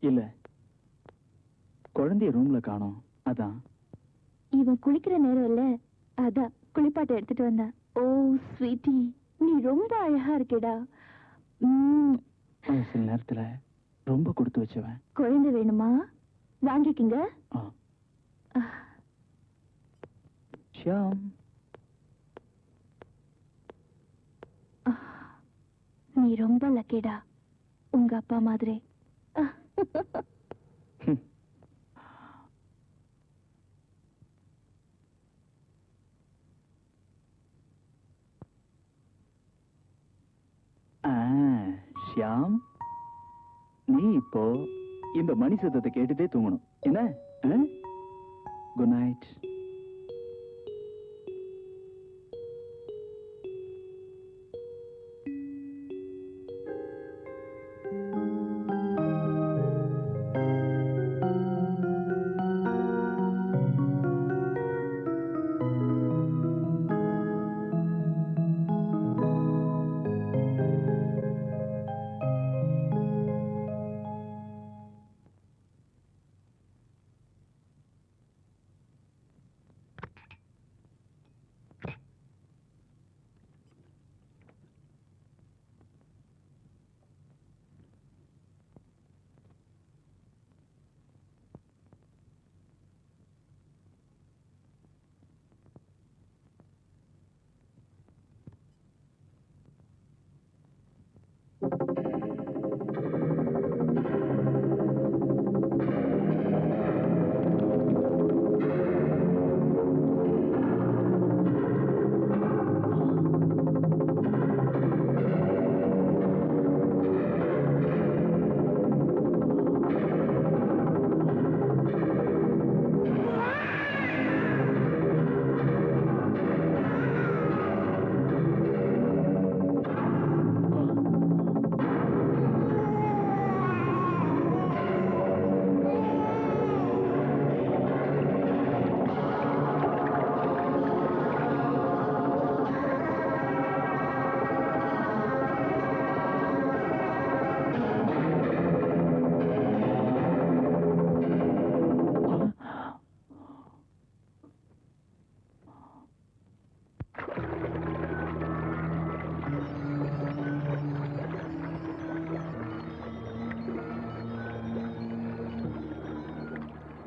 இல்ல, குழந்தைய ரூம்ல காணோம். அதான். இவன் குளிக்கிற நேரம் இல்ல, அதான் குளிப்பாட்டை எடுத்துட்டு வந்தேன். ஓ ஸ்வீட்டி, நீ ரொம்ப அழகா இருக்கேடா. சில நேரத்துல ரொம்ப கொடுத்து வச்சவன். குழந்தை வேணுமா? வாங்கிக்கிங்க. ஷியாம், நீ ரொம்ப லக்கிடா, உங்க அப்பா மாதிரி. ஷியாம், நீ இப்போ இந்த மணி சத்தத்தை கேட்டுட்டே தூங்கணும். என்ன? Good night.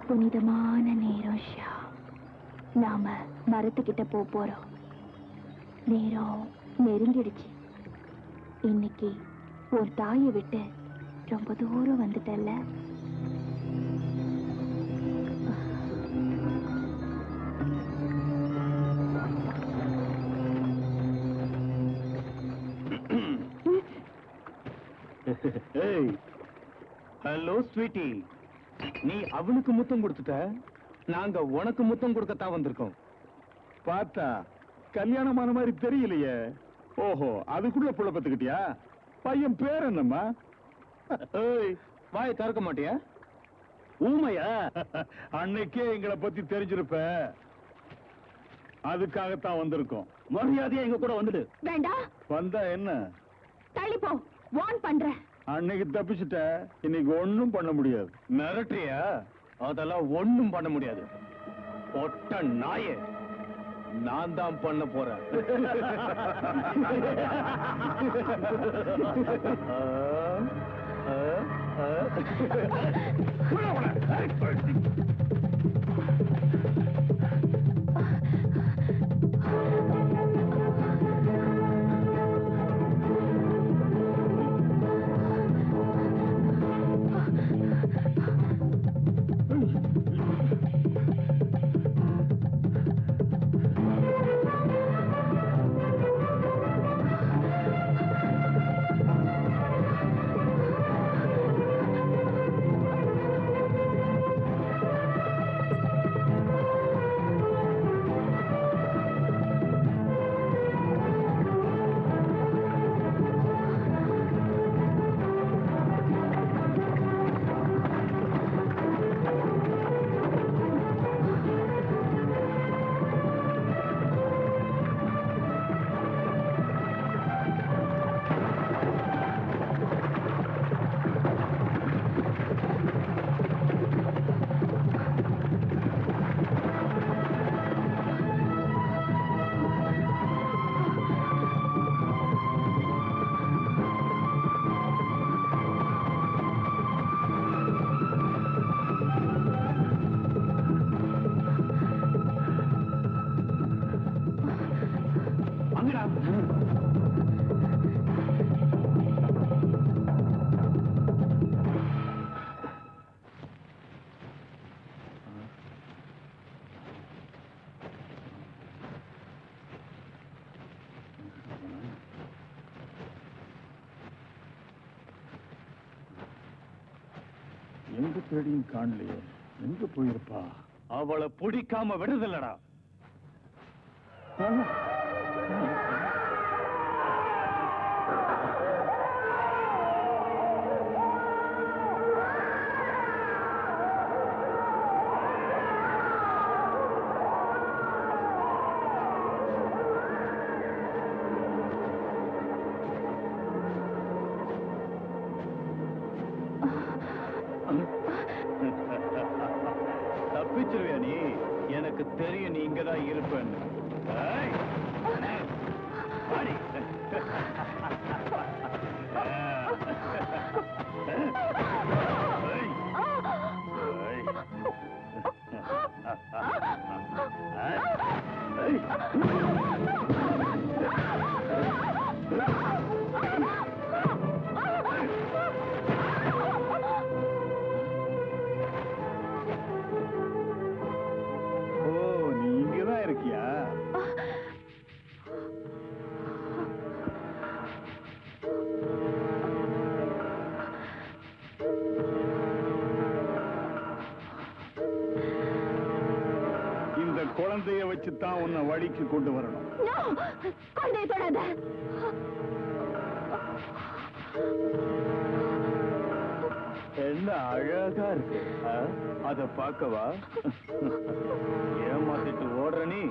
புனிதமான நேரம் ஷா. நாம மரத்துக்கிட்ட போறோம். நேரம் நெருங்கிடுச்சு. இன்னைக்கு ஒரு தாயை விட்டு ரொம்ப தூரம் வந்துட்டல்ல. ஹலோ ஸ்வீட்டி, நீ அவளுக்கு முத்தம் கொடுத்துட்ட, நாங்க உனக்கு முத்தம் கொடுக்கத்தான் வந்திருக்கோம். பார்த்தா கல்யாணமான மாதிரி தெரியலையே. ஓஹோ, அதுக்குள்ள புள்ள பத்துக்கிட்டியா? பையன் பேர் என்னம்மா? வாயை திறக்க மாட்டியா? ஊமையா? அன்னைக்கே எங்களை பத்தி தெரிஞ்சிருப்ப. அதுக்காகத்தான் வந்திருக்கோம். மரியாதையா எங்க கூட வந்துடு. வேண்டாம். வந்தா என்ன? தள்ளி போ, வார்ன் பண்றேன். அன்னைக்கு தப்பிச்சுட்ட, இன்னைக்கு ஒண்ணும் பண்ண முடியாது. மிரட்டுறியா? அதெல்லாம் ஒண்ணும் பண்ண முடியாது. ஒட்ட நாயே, நான் தான் பண்ண போறேன். எங்க தேடியும் காணலையே. எங்க போயிருப்பா? அவளை பிடிக்காம விடுதலடா. தப்பிச்சிருவியா நீ? எனக்கு தெரியும் நீ இங்கதான் இருப்பேன்னு. குழந்தைய வச்சுதான் உன்னை வழிக்கு கொண்டு வரணும். குழந்தைய தொடாத. என்ன அழகா இருக்கு. அத பார்க்கவா? ஏமாத்திட்டு ஓடுற நீ?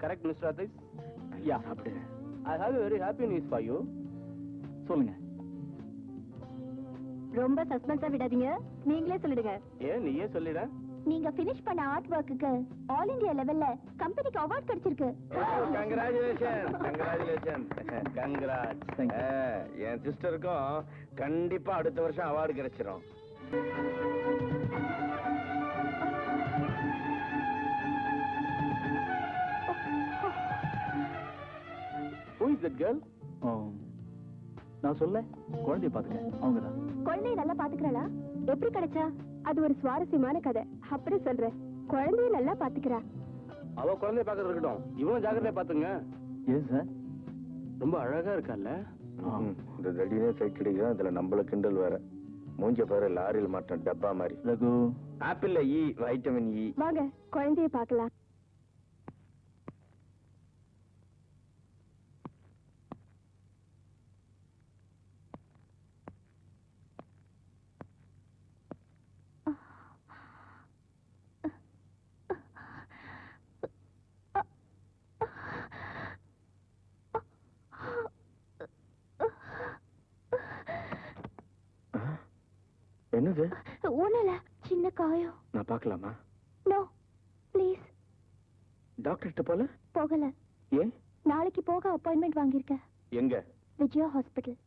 Correct, Mr. Ratish? Yeah. I have a very happy news for you. சொல்லுங்க. ரொம்ப சஸ்பென்ஸா விடாதீங்க, நீங்களே சொல்லிடுங்க. ஏன் நீயே சொல்லிட? நீங்க finish பண்ண ஆர்ட் வர்க்குக்கு ஆல் இந்தியா லெவல்ல கம்பெனிக்கு அவார்ட் கிடைச்சிருக்கு. Congratulations. Congrats. என் சிஸ்டருக்கும் கண்டிப்பா அடுத்த வருஷம் அவார்டு கிடைச்சிரும். Who is that girl? நான் சொல்ல குழந்தைய பாத்துக்க. அவங்கதான். குழந்தைய நல்லா பாத்துக்கறா? எப்படி கிடைச்சா? அது ஒரு சுவாரஸ்யமான கதை. அப்புறம் சொல்றேன். குழந்தைய நல்லா பாத்துக்கறா. அவ குழந்தைய பாக்குறது இருக்கட்டும். இவனும் ஜாக்கிரதையா பாத்துங்க. Yes sir. ரொம்ப அழகா இருக்கால. இந்த தடியே சைட் அடிக்கிறான். இதுல நம்மள கிண்டல் வேற. மூஞ்ச பாரு, லாரியில் மாட்டோம் டப்பா மாதிரி. ரகு, ஆப்பிள்ல இ, வைட்டமின் இ. வாங்க குழந்தைய பார்க்கலாம். என்னது? ஒண்ணுல சின்ன காயம். நான் பார்க்கலாமா? No please. டாக்டர்கிட்ட போல? போகல. ஏன்? நாளைக்கு போக அப்பாயின்மெண்ட் வாங்கியிருக்கேன். எங்க? விஜயா ஹாஸ்பிட்டல்.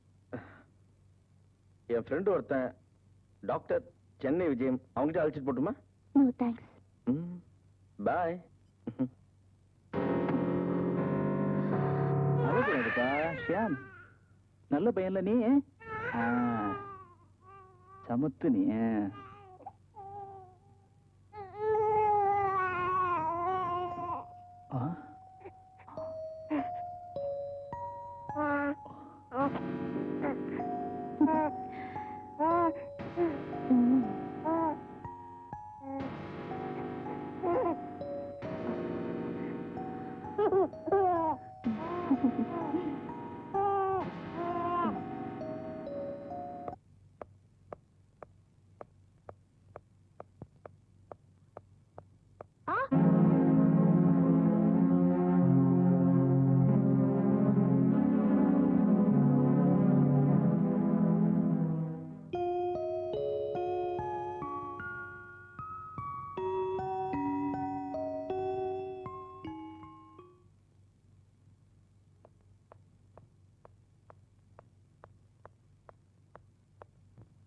என் ஃப்ரெண்ட் ஒருத்தன் டாக்டர் சென்னை விஜயம் அவங்ககிட்ட அழைச்சிட்டு போட்டுமா? No thanks. பாய். அழகுப்பா ஷியாம், நல்ல பையன்ல நீ. சமத்து நீ.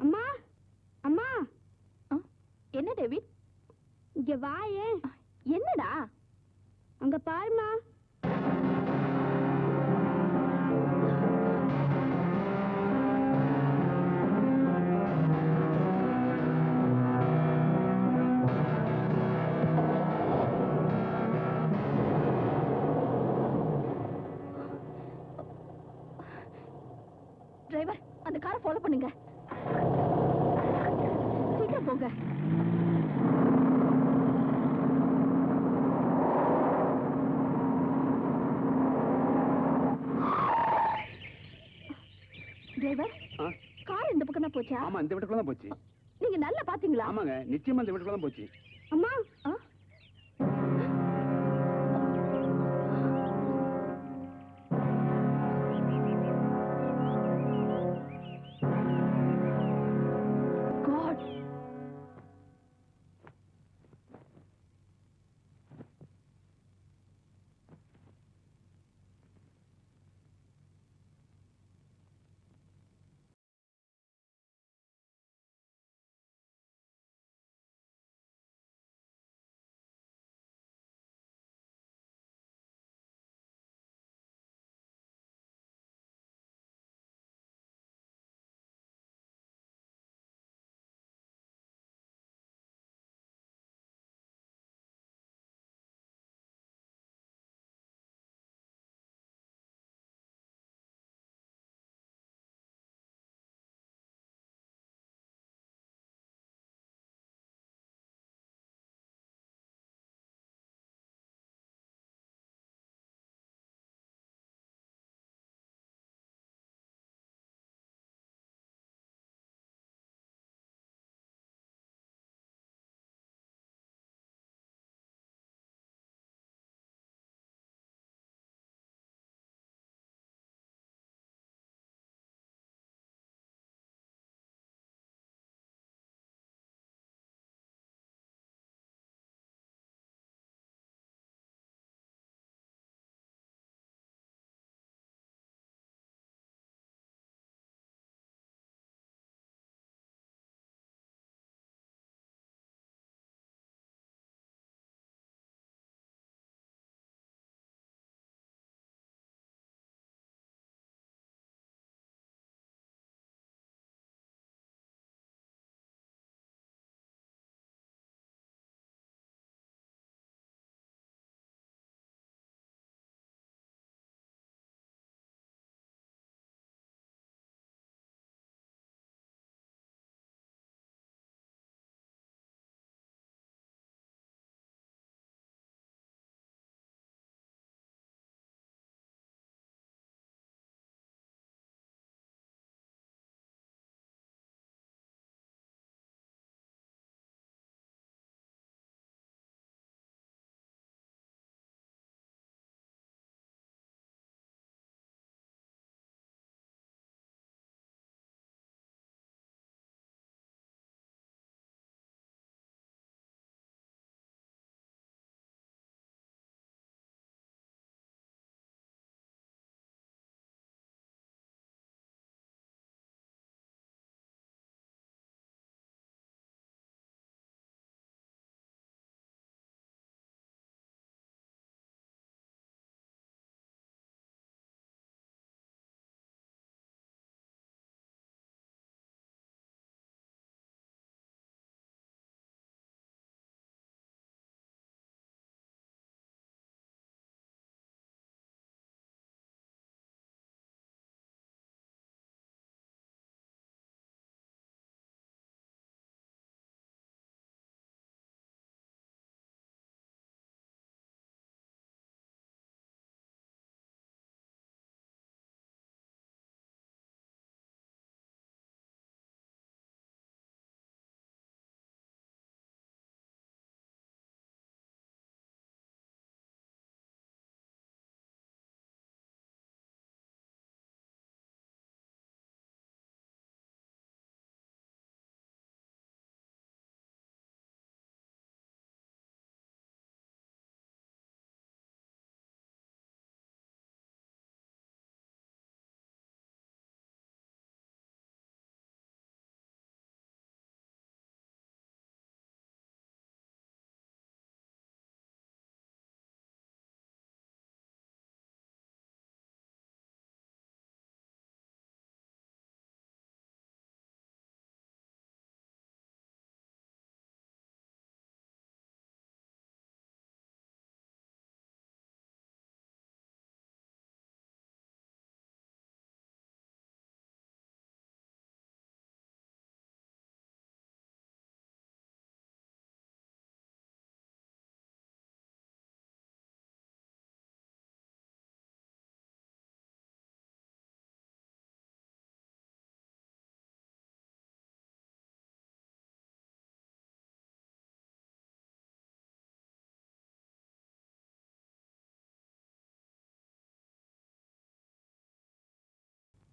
அம்மா அம்மா. என்ன டேவிட்? இங்க வாயே. என்னடா? அங்க பாருமா. டிரைவர், அந்த காரை ஃபாலோ பண்ணுங்க. சீக்கிரம் போங்க. டிரைவர், கார் இந்த பக்கம் தான் போச்சா? ஆமா, இந்த வீட்டுக்குள்ள தான் போச்சு. நீங்க நல்லா பாத்தீங்களா? ஆமாங்க, நிச்சயமா இந்த வீட்டுக்குள்ள தான் போச்சு. அம்மா.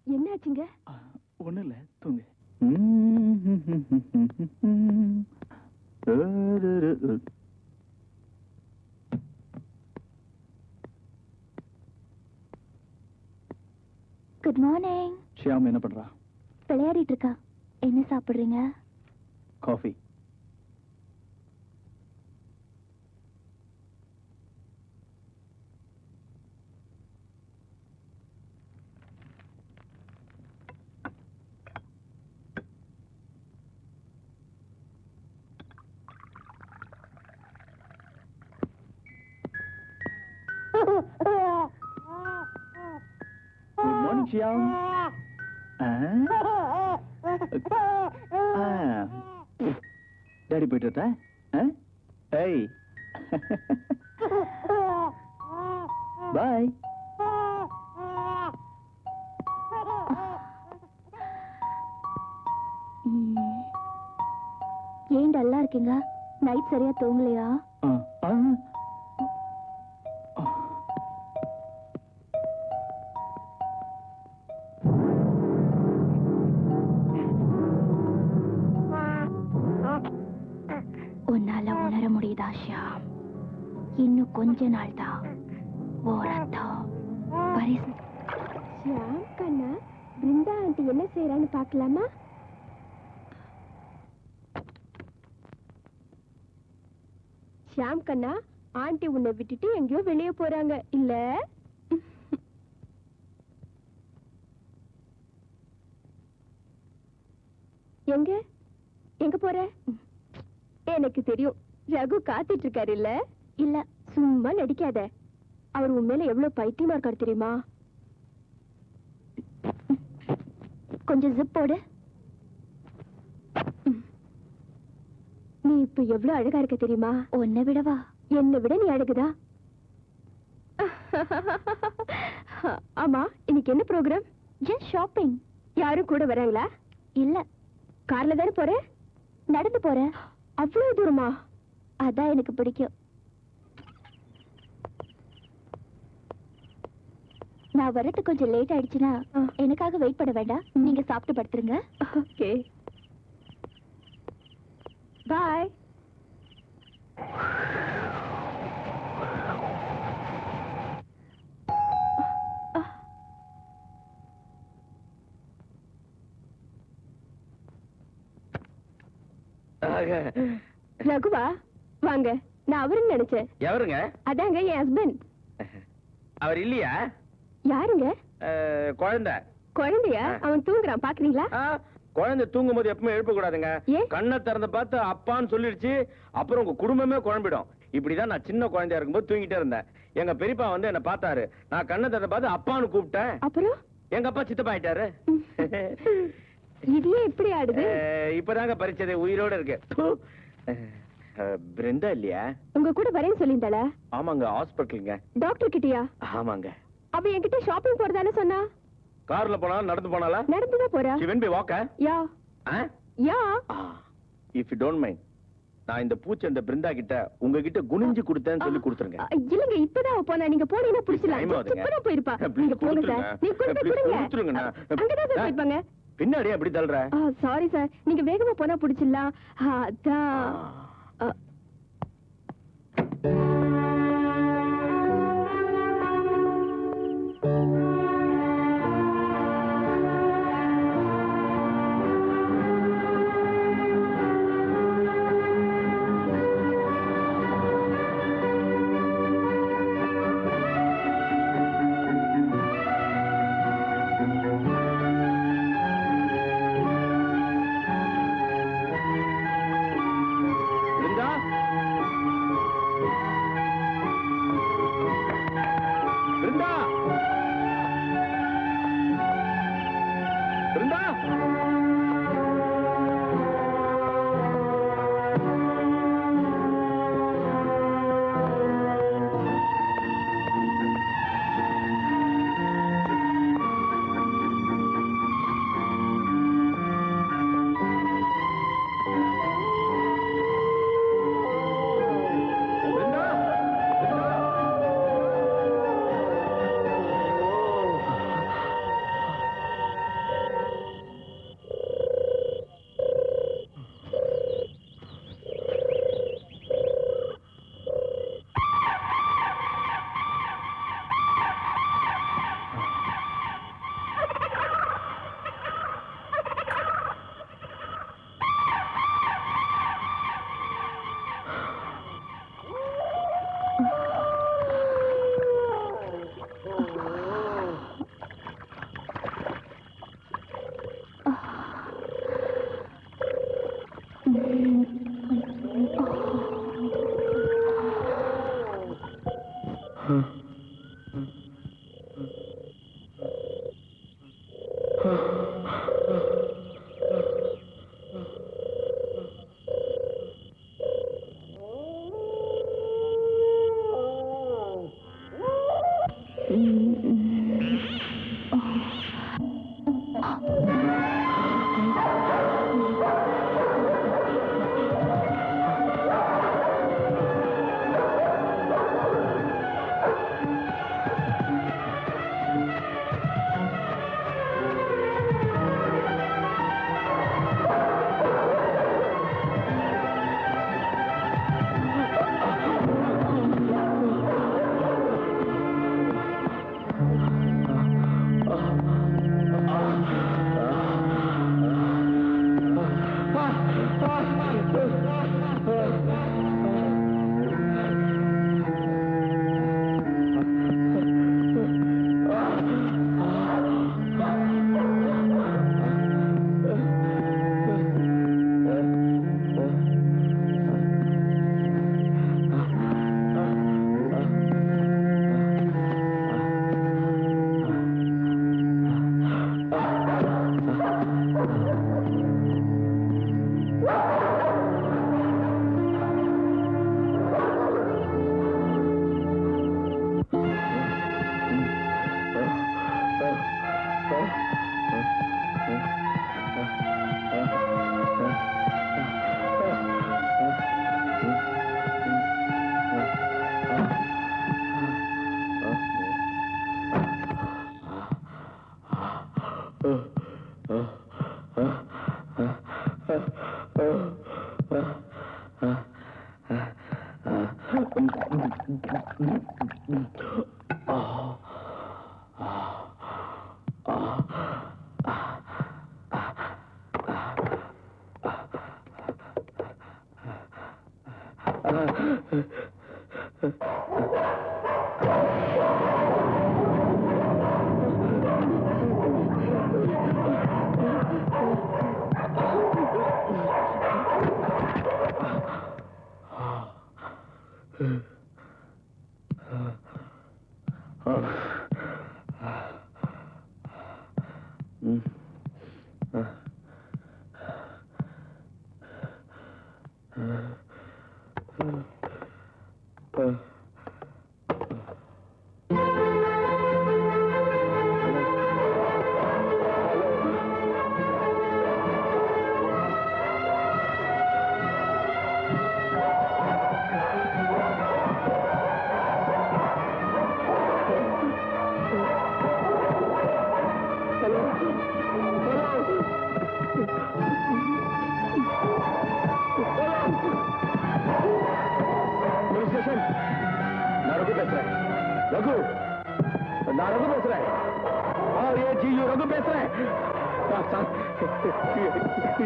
என்னாச்சுங்க? ஒண்ணும் இல்ல, தூங்கு. Good morning. ஷியாம் என்ன பண்றா? விளையாடிட்டு இருக்கா. என்ன சாப்பிடுறீங்க? Coffee. Good morning Shyam. Daddy போயிட்டு வரட்டா? ஏய் பாய். ஏன் டல்லா இருக்கீங்க? நைட் சரியா தூங்கலையா? உன்னால உணர முடியுதா ஷியாம்? இன்னும் கொஞ்ச நாள் தான். ஷியாம் கண்ணா, பிருந்தா ஆண்டி என்ன செய்யறான்னு பார்க்கலாமா? ஷியாம் கண்ணா, ஆண்டி உன்னை விட்டுட்டு எங்கேயோ வெளியே போறாங்க இல்ல? எங்க எங்க போற? எனக்கு தெரியும், ரகு காத்துட்டு இருக்காரு இல்ல? இல்ல, சும்மா நடிக்காத. அவர் உண்மையில எவ்வளவு பைத்தியமா இருக்காரு தெரியுமா? கொஞ்சம் ஜிப் போடு. நீ இப்ப எவ்வளவு அழகா இருக்க தெரியுமா? உன்னை விடவா? என்னை விட நீ அழகுதா? ஆமா, இன்னைக்கு என்ன ப்ரோக்ராம்? Just shopping. யாரும் கூட வராங்களா? இல்ல. கார்ல தானே போற? நடந்து போறேன். அவ்வளவு தூரமா? அதான் எனக்கு பிடிக்கும். நான் வரது கொஞ்சம் லேட் ஆயிடுச்சுன்னா எனக்காக வெயிட் பண்ண வேண்டாம். நீங்க சாப்பிட்டு படுத்துருங்க. ஓகே, பாய். ரகுவா, வாங்க. நான் அவருன்னு நினைச்சேன். எவருங்க? அதாங்க என் ஹஸ்பண்ட். அவர் இல்லையா? யாருங்க? குழந்தை. குழந்தையா? அவன் தூங்குறான், பாக்குறீங்களா? குழந்தை தூங்கும் போது எப்பவுமே எழுப்ப கூடாதுங்க. ஏன்? கண்ணை திறந்து பார்த்து அப்பான்னு சொல்லிடுச்சு, அப்புறம் உங்க குடும்பமே குழம்பிடும். இப்படிதான் நான் சின்ன குழந்தையா இருக்கும்போது தூங்கிட்டே இருந்தேன். எங்க பெரியப்பா வந்து என்ன பார்த்தாரு. நான் கண்ணை திறந்து பார்த்து அப்பான்னு கூப்பிட்டேன். அப்புறம் எங்க அப்பா சித்தப்பா ஆயிட்டாரு. இது எப்படி ஆடுது? இப்பதாங்க பறிச்சது, உயிரோட இருக்கு. பிருந்தா இல்லையா? உங்க கூட வரேன்னு சொல்லியிருந்தாளா? ஆமாங்க, ஹாஸ்பிட்டலுங்க. டாக்டர் கிட்டயா? ஆமாங்க. அவ என்கிட்ட ஷாப்பிங் போறதானே சொன்னா. கார்ல போனாலும் நடந்து போனாலா? நடந்துதான் போறா. She went by walk? Yeah yeah. If you don't mind, நான் இந்த பூச்சை இந்த பிருந்தா கிட்ட உங்ககிட்ட குனிஞ்சு கொடுத்தேன்னு சொல்லி கொடுத்துருங்க. இல்லங்க, இப்பதான் அவ போனா. நீங்க போனீங்கன்னா புடிச்சலாம். இப்பதான் போயிருப்பா. நீங்க போங்க சார். நீங்க கொடுங்க. அங்கதான் போயிருப்பாங்க. பின்னாடி அப்படி தள்ளுற? சாரி சார், நீங்க வேகமா போனா புடிச்சிடலாம். அதான்.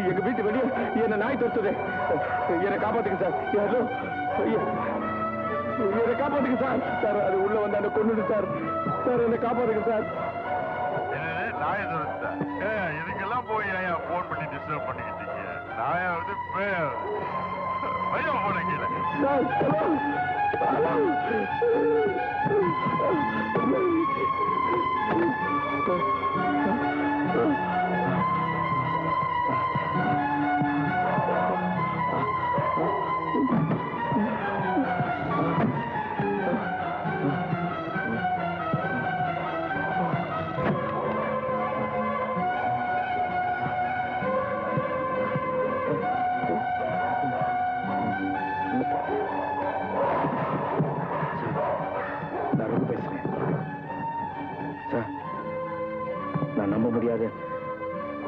எங்க வீட்டு வெளியே என்ன நாய் தொடுத்தது. என்னை காப்பாத்துங்க சார். யாரோ என்னை காப்பாத்துங்க சார். சார் அது உள்ள வந்து என்ன கொண்டுடு சார். சார் என்னை காப்பாத்துங்க சார். நாயை தொடுத்தா இதுக்கெல்லாம் போய் ஏன் போன் பண்ணி டிஸ்டர்ப் பண்ணிக்கிட்டீங்க? நாயா வந்து பையன் போன கீழே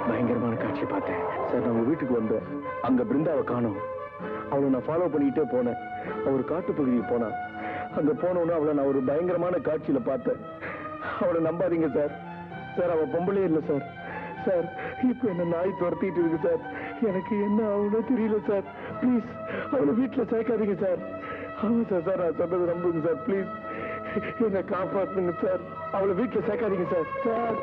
பயங்கரமான காட்சி பார்த்தேன் சார். நான் வீட்டுக்கு வந்தேன். அங்க பிருந்தாவை காணோம். அவளை நான் ஃபாலோ பண்ணிக்கிட்டே போனேன். அவர் காட்டு பகுதிக்கு போனா. அங்க போனோன்னு அவளை நான் ஒரு பயங்கரமான காட்சியில பார்த்தேன். அவளை நம்பாதீங்க சார். சார் அவ பொம்பளே இல்லை சார். சார் இப்ப என்ன நாய் துரத்திட்டு இருக்கு சார். எனக்கு என்ன ஆகுனோ தெரியல சார். ப்ளீஸ் அவளை வீட்டுல சேர்க்காதீங்க சார். ஆமா சார். சார் நான் சொன்னது நம்புங்க சார். ப்ளீஸ் என்னை காப்பாத்துங்க சார். அவளை வீட்டுல சேர்க்காதீங்க சார். சார்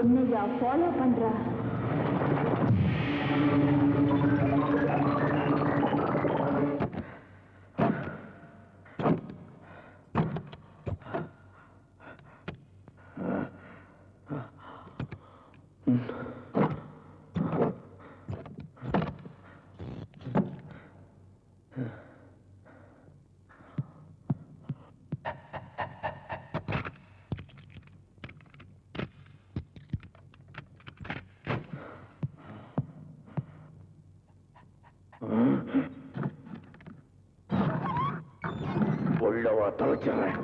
என்னையா ஃபாலோ பண்ற? உள்ளவா தொலைச்சிடுறேன்.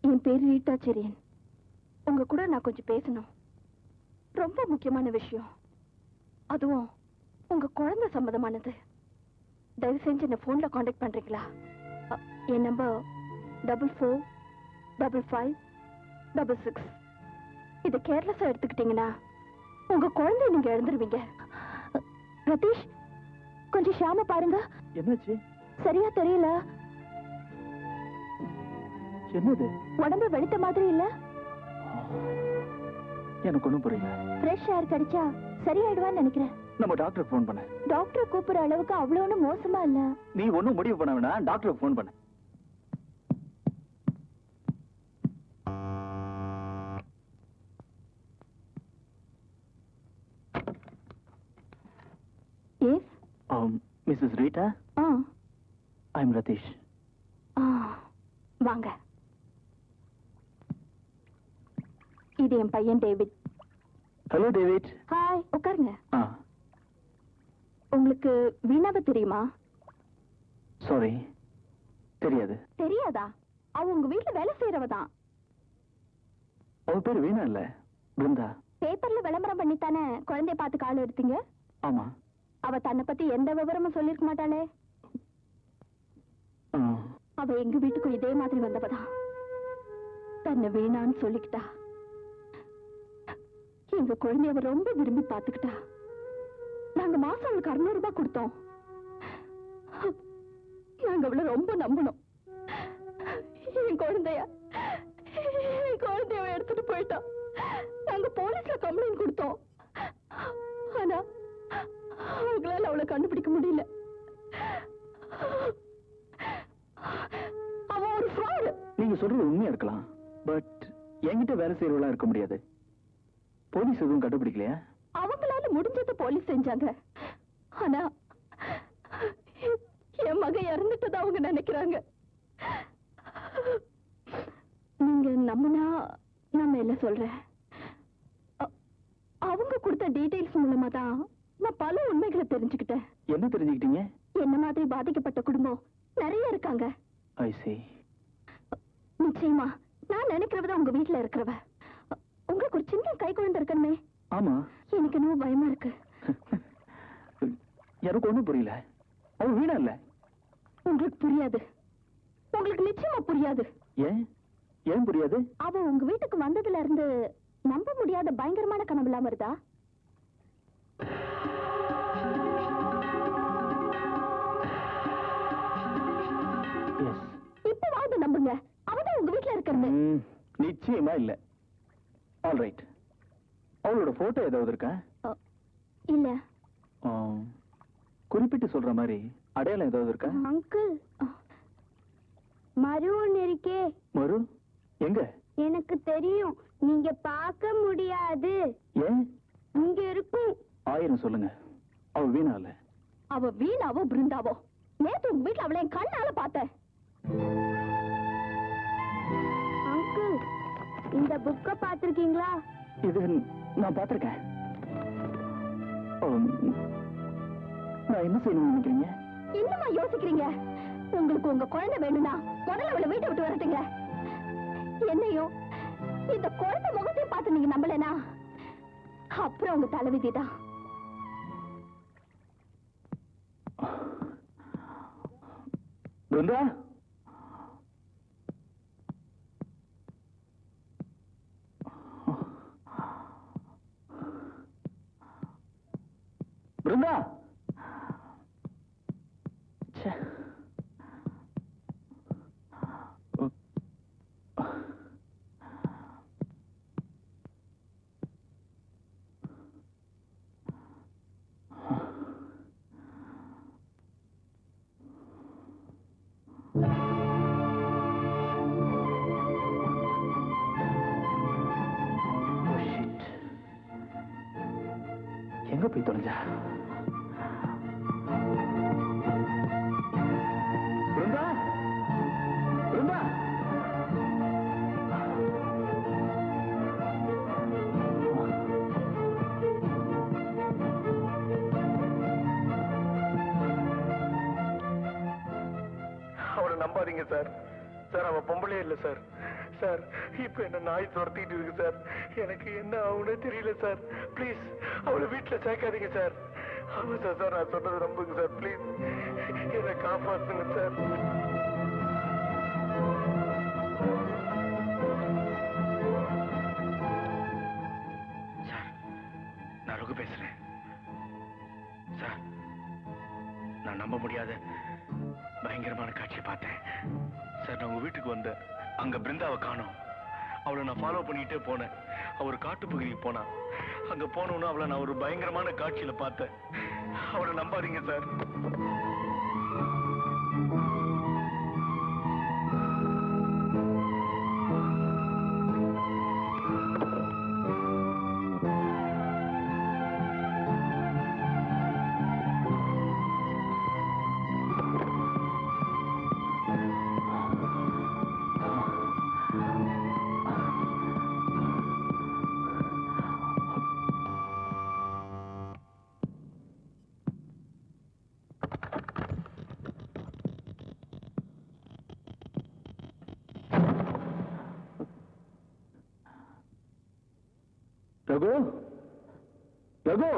என் பேர் ரீட்டா செரியன். உங்க கூட நான் கொஞ்சம் பேசணும். ரொம்ப முக்கியமான விஷயம், அதுவும் உங்க குழந்தை சம்பந்தமானது. தயவு செஞ்சு என்ன போன்ல காண்டாக்ட் பண்றீங்களா? என் நம்பர் 445556. இதை கேர்லெஸ்ஸா எடுத்துக்கிட்டீங்கன்னா உங்க குழந்தைய நீங்க இழந்துருவீங்க. ரதீஷ், கொஞ்சம் ஷாம பாருங்க. என்னாச்சு? சரியா தெரியல. என்னது? உடம்பு வெளுத்த மாதிரி இல்ல? எனக்கு ஒண்ணும் புரியல. ஃப்ரெஷ் ஏர் கிடைச்சா சரியாயிடுவான்னு நினைக்கிறேன். நம்ம டாக்டருக்கு ஃபோன் பண்ண. டாக்டர் கூப்பிடுற அளவுக்கு அவ்வளவு மோசமா இல்ல. நீ ஒண்ணும் முடிவு பண்ண வேணாம், டாக்டருக்கு ஃபோன் பண்ண. Yes. Mrs Rita, I am Ratheesh. வாங்க. இது என் பையன் டேவிட். Hello David. ஹாய், உட்காருங்க. ஆ, உங்களுக்கு வீணாவை தெரியுமா? சாரி, தெரியாது. தெரியாதா? அவ உங்க வீட்டுல வேலை செய்யறவ தான். அவ பேர் வீணா இல்ல, பிருந்தா. பேப்பர்ல விளம்பரம் பண்ணித்தானே குழந்தைய பார்த்து கால் எடுத்தீங்க? ஆமா. அவ தன்னை பத்தி எந்த விவரமும் சொல்லிருக்க மாட்டாளே. அவ எங்க வீட்டுக்கும் இதே மாதிரி வந்தவதான். தன்னை வேணான்னு சொல்லிக்கிட்டா. எங்க குழந்தைய அவ ரொம்ப விரும்பி பாத்துக்கிட்டா. நாங்க மாசம் அவளுக்கு 600 ரூபாய் கொடுத்தோம். நாங்க அவளை ரொம்ப நம்பணும். என் குழந்தைய எடுத்துட்டு போயிட்டோம். நாங்க போலீஸ்ல கம்ப்ளைண்ட் கொடுத்தோம். ஆனா அவங்களால அவளை கண்டுபிடிக்க முடியல. அவ ஒரு ஃப்ராட். நீங்க சொல்றது உண்மையா இருக்கலாம், பட் என்கிட்ட வேலை செய்யறவளா இருக்க முடியாது. போலீஸ் எதுவும் கண்டுபிடிக்கலையா? அவங்களால முடிஞ்சது போலீஸ் செஞ்சாங்க. ஆனா என் மக இறந்துட்டதா அவங்க நினைக்கிறாங்க. நீங்க நம்பினா நான் எல்லாம் சொல்றேன். அவங்க கொடுத்த டீடைல்ஸ் மூலமா தான் நான் பல உண்மைகளை தெரிஞ்சுக்கிட்டேன். என்ன தெரிஞ்சுக்கிட்டீங்க? என்ன மாதிரி பாதிக்கப்பட்ட குடும்பம் நிறைய இருக்காங்க. ஐ see. நிச்சயமா நான் நினைக்கிறவதான் உங்க வீட்டுல இருக்கிறவ. உங்களுக்கு ஒரு சின்ன கை குழந்தை இருக்கணுமே. ஆமா. எனக்கு இன்னும் பயமா இருக்கு. எனக்கு ஒண்ணும் புரியல. அவ வீணா இல்ல. உங்களுக்கு புரியாது. உங்களுக்கு நிச்சயமா புரியாது. ஏன்? ஏன் புரியாது? அவ உங்க வீட்டுக்கு வந்ததுல இருந்து நம்ப முடியாத பயங்கரமான கனவுலாம் வருதா? இப்ப வாங்க நம்புங்க, அவதான் உங்க வீட்டுல இருக்கிறது. நிச்சயமா இல்ல. All right. அவளோட போட்டோ ஏதாவது இருக்கா? இல்ல. குறிப்பிட்டு சொல்ற மாதிரி அடையாளம் ஏதாவது இருக்கா? அங்கிள், மரு ஒண்ணு இருக்கே. மரு எங்க? எனக்கு தெரியும், நீங்க பார்க்க முடியாது. ஏன்? இங்க இருக்கும். 1000 சொல்லுங்க. அவ வீணா இல்ல. அவ வீணாவோ பிருந்தாவோ, நேத்து உங்க வீட்டுல அவளை என் கண்ணால பார்த்தேன். அங்கிள், இந்த புக்க பாத்திருக்கீங்களா? இது நான் பார்த்திருக்கேன். நான் என்ன செய்யணும்னு நினைக்கிறீங்க? இன்னுமா யோசிக்கிறீங்க? உங்களுக்கு உங்க குழந்தை வேணும்னா முதல்ல அவளை வீட்டை விட்டு வரட்டுங்க. என்னையும் இந்த குழந்தை முகத்தையும் பார்த்து நீங்க நம்பலனா அப்புறம் உங்க தலைவிதிதான். பிருந்தா, பிருந்தா, எங்க போய் தொலைஞ்சா? பிருந்தா, பிருந்தா, அவளை நம்பாதீங்க சார். சார் அவ பொம்பளே இல்ல சார். சார் இப்ப என்ன நாய் துரத்திட்டு இருக்கு சார். எனக்கு என்ன ஆகும்னே தெரியல சார். ப்ளீஸ் அவளை வீட்டுல சேர்க்காதீங்க சார். ஆமா சார், சார் நான் சொன்னது நம்புங்க சார். ப்ளீஸ் என்னை காப்பாத்துங்க சார். சார் நான் ரகு பேசுறேன். சார் நான் நம்ப முடியாத பயங்கரமான காட்சியை பார்த்தேன் சார். நான் உங்க வீட்டுக்கு வந்தேன். அங்க பிருந்தாவை காணோம். அவளை நான் ஃபாலோ பண்ணிட்டே போனேன். அவர் காட்டுப்பகுதிக்கு போனா. அங்க போனோன்னு அவளை நான் ஒரு பயங்கரமான காட்சியில பார்த்தேன். அவளை நம்பாதீங்க சார். ரகு, ரகு,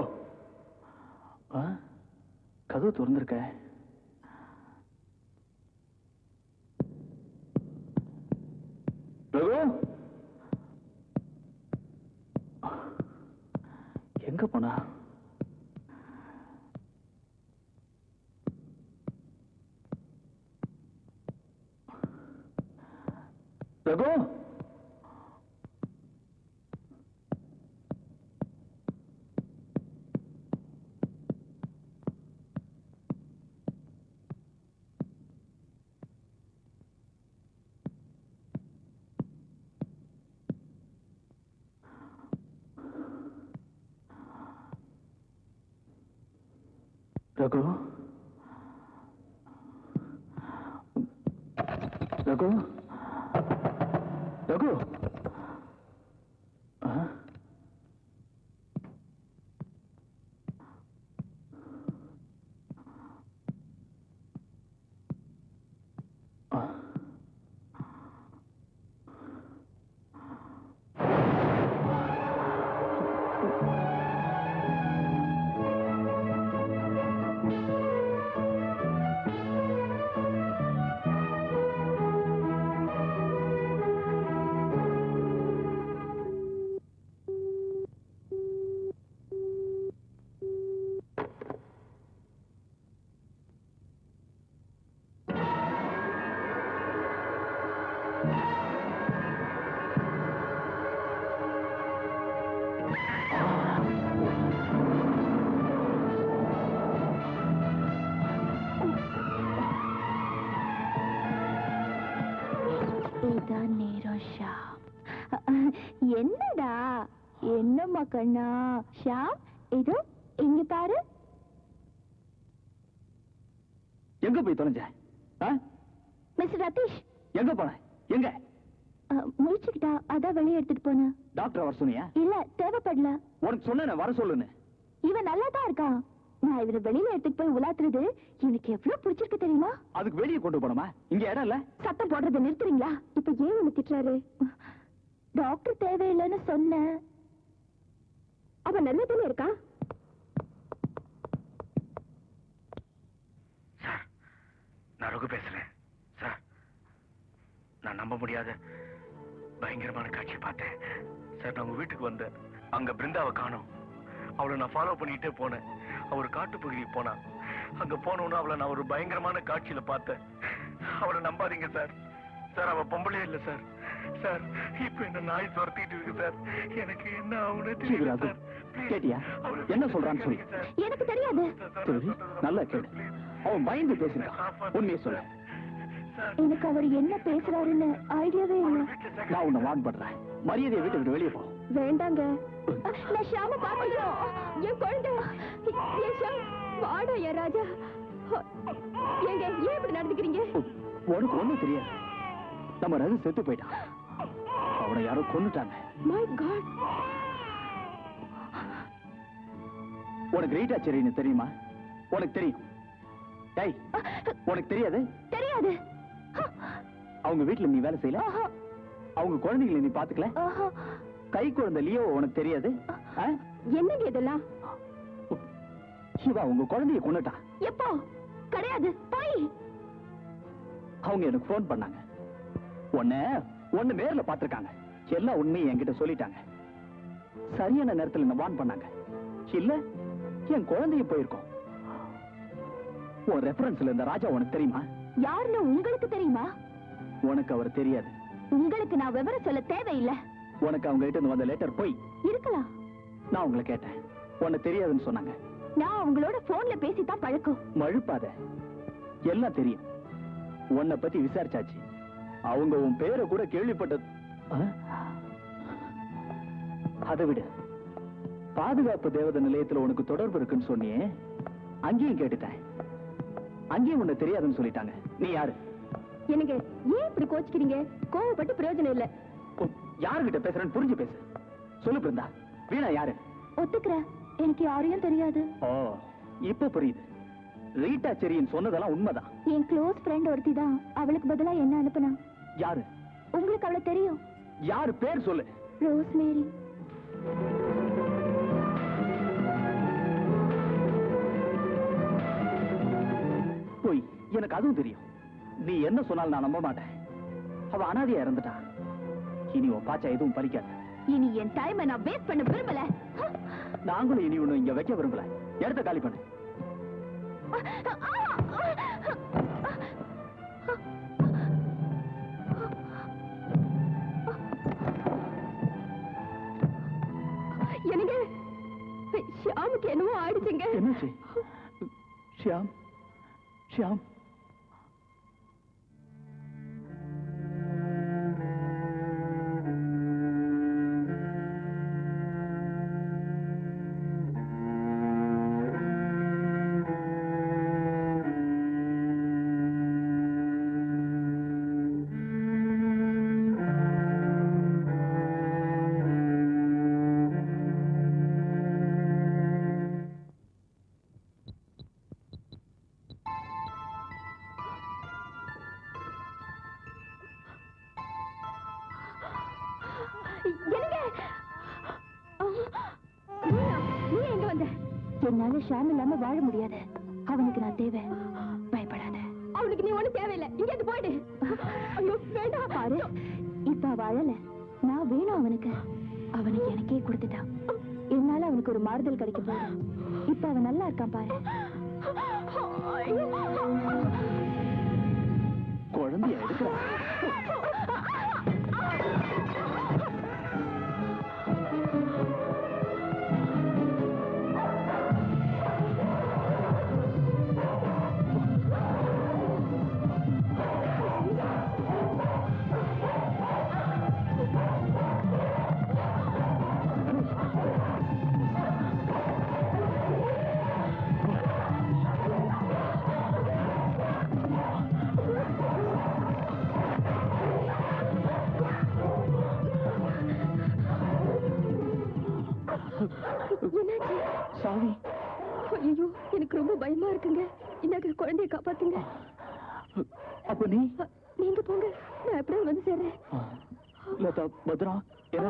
கதவு திறந்திருக்க. ரகு, எங்க போனா? ரகு, ரகு, ரகு, ரகு, என்னடா என்னம்மா கண்ணா? ஷாம், இது இங்க பாரு. எங்க போய் தொலைஞ்ச? மிஸ்டர் ரதீஷ், எங்க போன? எங்க முடிச்சுக்கிட்டா? அதான் வெளியே எடுத்துட்டு போன. டாக்டர் வர சொன்னியா? இல்ல, தேவைப்படல. உனக்கு சொன்ன வர சொல்லுன்னு. இவன் நல்லா தான் இருக்கான். நான் இவனை வெளியில எடுத்துட்டு போய் உலாத்துறது எனக்கு எவ்வளவு பிடிச்சிருக்கு தெரியுமா? அதுக்கு வெளியே கொண்டு போனோமா? இங்க இடம் இல்ல. சத்தம் போடுறதை நிறுத்துறீங்களா? இப்ப ஏன் உன்னை திட்டுறாரு? டாக்டர் தேவையில்லைன்னு சொன்னேன். அவன் நல்லா தானே இருக்கான். சார், நான் ரகு பேசுறேன். சார், நான் நம்ப முடியாத பயங்கரமான காட்சியை பார்த்தேன். சார், நான் உங்க வீட்டுக்கு வந்தேன். அங்க பிருந்தாவை காணோம். அவளை நான் ஃபாலோ பண்ணிட்டே போனேன். அவர் காட்டுப்பகுதிக்கு போனா. அங்க போனோன்னு அவளை நான் ஒரு பயங்கரமான காட்சியில பார்த்தேன். அவளை நம்பாதீங்க சார். சார், அவ பொம்பளையே இல்ல சார். சார், இப்ப என்ன நாய் துரத்திட்டு இருக்கு சார். எனக்கு என்ன ஆகுன்னு தெரியல சார். கேட்டியா என்ன சொல்றான்னு சொல்லி? எனக்கு தெரியாது. நல்லா கேடு. அவன் பயந்து பேசுறான். உண்மையை சொல்ல. எனக்கு அவர் என்ன பேசுறாருன்னு ஐடியாவே இல்லை. நான் உன்னை வான் பண்றேன். மரியாதையை விட்டு வெளியே போ. வேண்டாங்க. நான் ஷாம பாக்கணும். என் குழந்தை. என் ஷாம். வாடா என் ராஜா. ஏங்க ஏன் இப்படி நடந்துக்கிறீங்க? உனக்கு ஒண்ணும் தெரியாது. நம்ம ரகு செத்து போயிட்டான். அவனை யாரோ கொன்னுட்டாங்க. My God. உனக்கு ரீட்டா செரின்னு தெரியுமா? உனக்கு தெரியும். டேய், உனக்கு தெரியாது? தெரியாது. அவங்க வீட்டுல நீ வேலை செய்யல. அவங்க குழந்தைகளை நீ பாத்துக்கல. கை குழந்தை லியோ உனக்கு தெரியாது? என்னங்க இதெல்லாம்? இவ உங்க குழந்தைய கொன்னுட்டா. எப்போ? கிடையாது. போய். அவங்க எனக்கு போன் பண்ணாங்க. ஒன்னு நேர்ல பாத்துருக்காங்க. எல்லா உண்மையும் என்கிட்ட சொல்லிட்டாங்க. சரியான நேரத்துல என்ன வான் பண்ணாங்க. இல்ல என் குழந்தைய போயிருக்கோம். உன் ரெஃபரன்ஸ்ல இந்த ராஜா உனக்கு தெரியுமா? யாருன்னு உங்களுக்கு தெரியுமா? உனக்கு அவர் தெரியாது. உங்களுக்கு நான் விவரம் சொல்ல தேவையில்லை. உனக்கு அவங்க கிட்ட வந்த லெட்டர் போய் இருக்கலாம். நான் உங்களை கேட்டேன். உனக்கு தெரியாதுன்னு சொன்னாங்க. நான் உங்களோட போன்ல பேசித்தான் பழக்கம். மழுப்பாத. எல்லாம் தெரியும். உன்னை பத்தி விசாரிச்சாச்சு. அவங்க உன் பேரை கூட கேள்விப்பட்டது. அதை விட பாதுகாப்பு தேவதை நிலையத்துல உனக்கு தொடர்பு இருக்குன்னு சொன்னியே, அங்கேயும் கேட்டுட்டேன். அங்கேயும் உன்னை தெரியாதுன்னு சொல்லிட்டாங்க. நீ யாரு? எனக்கு ஏன் இப்படி கோச்சிக்கிறீங்க? கோவப்பட்டு பிரயோஜனம் இல்ல. யாருகிட்ட பேசுறேன்னு புரிஞ்சு பேசு. சொல்லு பிருந்தா, வீணா யாரு? ஒத்துக்கிறேன், எனக்கு யாரையும் தெரியாது. ஓ, இப்ப புரியுது. ரீட்டா செரின்னு சொன்னதெல்லாம் உண்மைதான். என் க்ளோஸ் ஃப்ரெண்ட் ஒருத்தி தான் அவளுக்கு பதிலா என்ன அனுப்புனா. யாரு? உங்களுக்கு அவளை தெரியும். யாரு? பேர் சொல்லு. ரோஸ்மேரி. போய், எனக்கு அதுவும் தெரியும். நீ என்ன சொன்னாலும் நான் நம்ப மாட்டேன். அவ அனாதையா இறந்துட்டா. இனி உன் பாச்சா எதுவும் பறிக்காது. இனி என் டைமை நான் வேஸ்ட் பண்ண விரும்பல. நாங்களும் இனி ஒண்ணு இங்க வைக்க விரும்பல. இடத்த காலி பண்ணு. எனக்கு ஷியாமுக்கு என்னவோ ஆயிடுச்சுங்க. என்னாச்சு? ஷியாம், ஷியாம். என்னால ஷாம் இல்லாம வாழ முடியாது. அவனுக்கு நான் தேவை. பயப்படாத. அவனுக்கு நீ ஒண்ணு தேவையில்லை. இங்க போயிடு. ஐயோ வேண்டாம். பாரு, இப்ப வாழல. நான் வேணும் அவனுக்கு. அவனை எனக்கே கொடுத்துட்டான். என்னால அவனுக்கு ஒரு மாறுதல் கிடைக்க போகுது. இப்ப அவன் நல்லா இருக்கான் பாரு. குழந்தைய எடுக்கிறான். சாவி. ஐயோ, எனக்கு ரொம்ப பயமா இருக்குங்க. இந்த குழந்தைய காப்பாத்துங்க. அப்ப நீ? நீங்க போங்க, நான் எப்படியும் வந்து சேர்றேன். லதா, பத்ரா, என்ன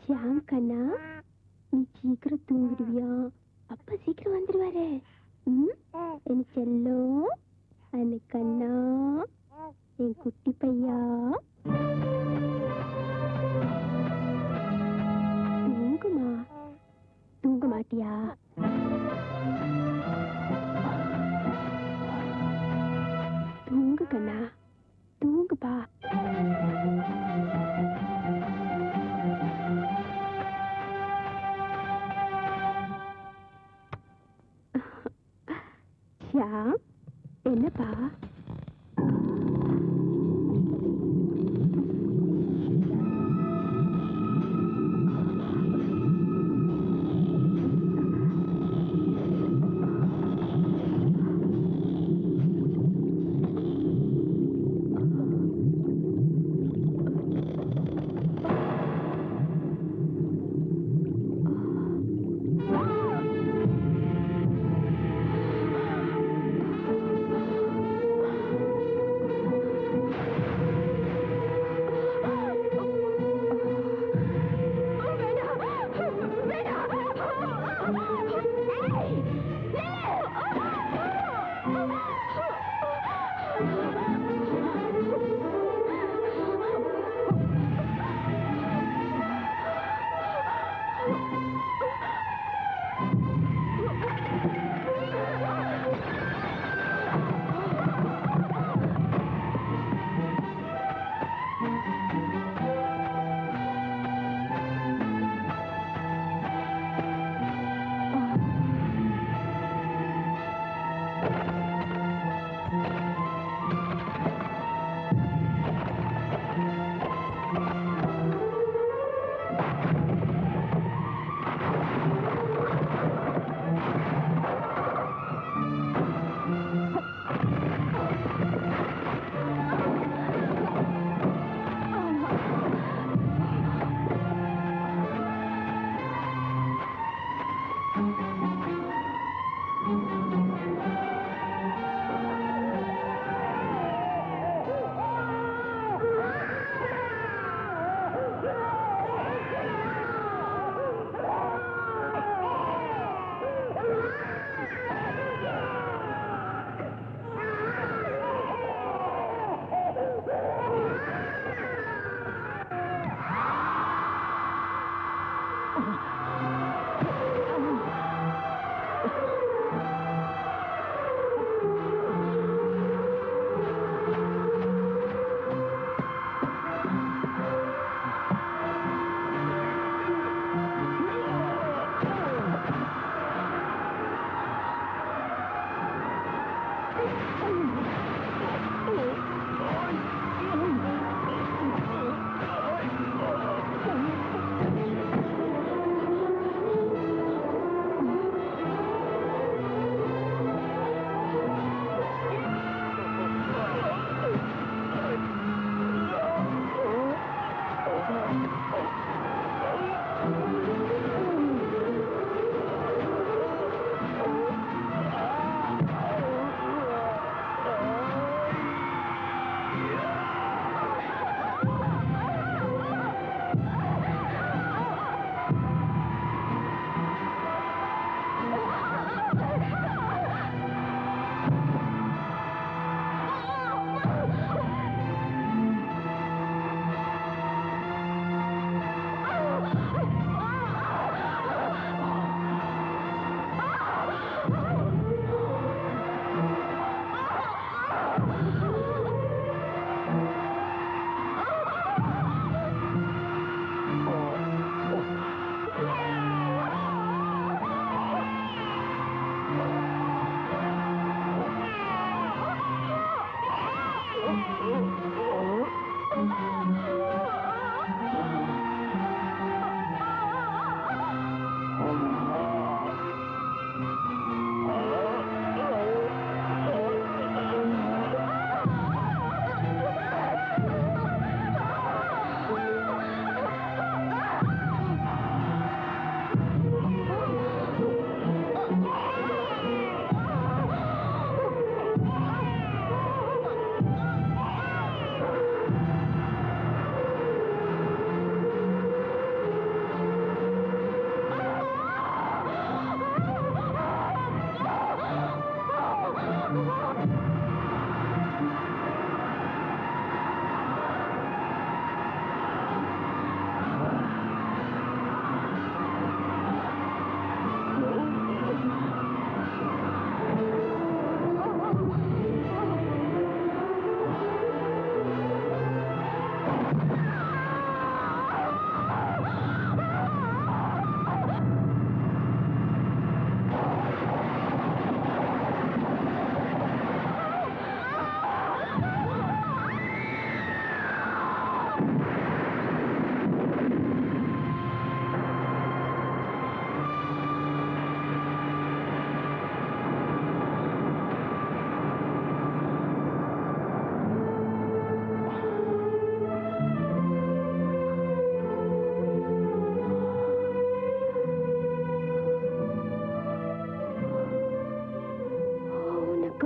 ஷியாம் கண்ணா, நீ சீக்கிரம் தூங்கிடுவியா? அப்பா சீக்கிரம் வந்துருவாரு. என் செல்லம், அன்னை கண்ணா, என் குட்டி பையா, தூங்குமா? தூங்க மாட்டியா? தூங்கு கண்ணா, தூங்குப்பா. ஷியாம், என்னப்பா?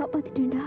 காப்பாத்திட்டேன்டா.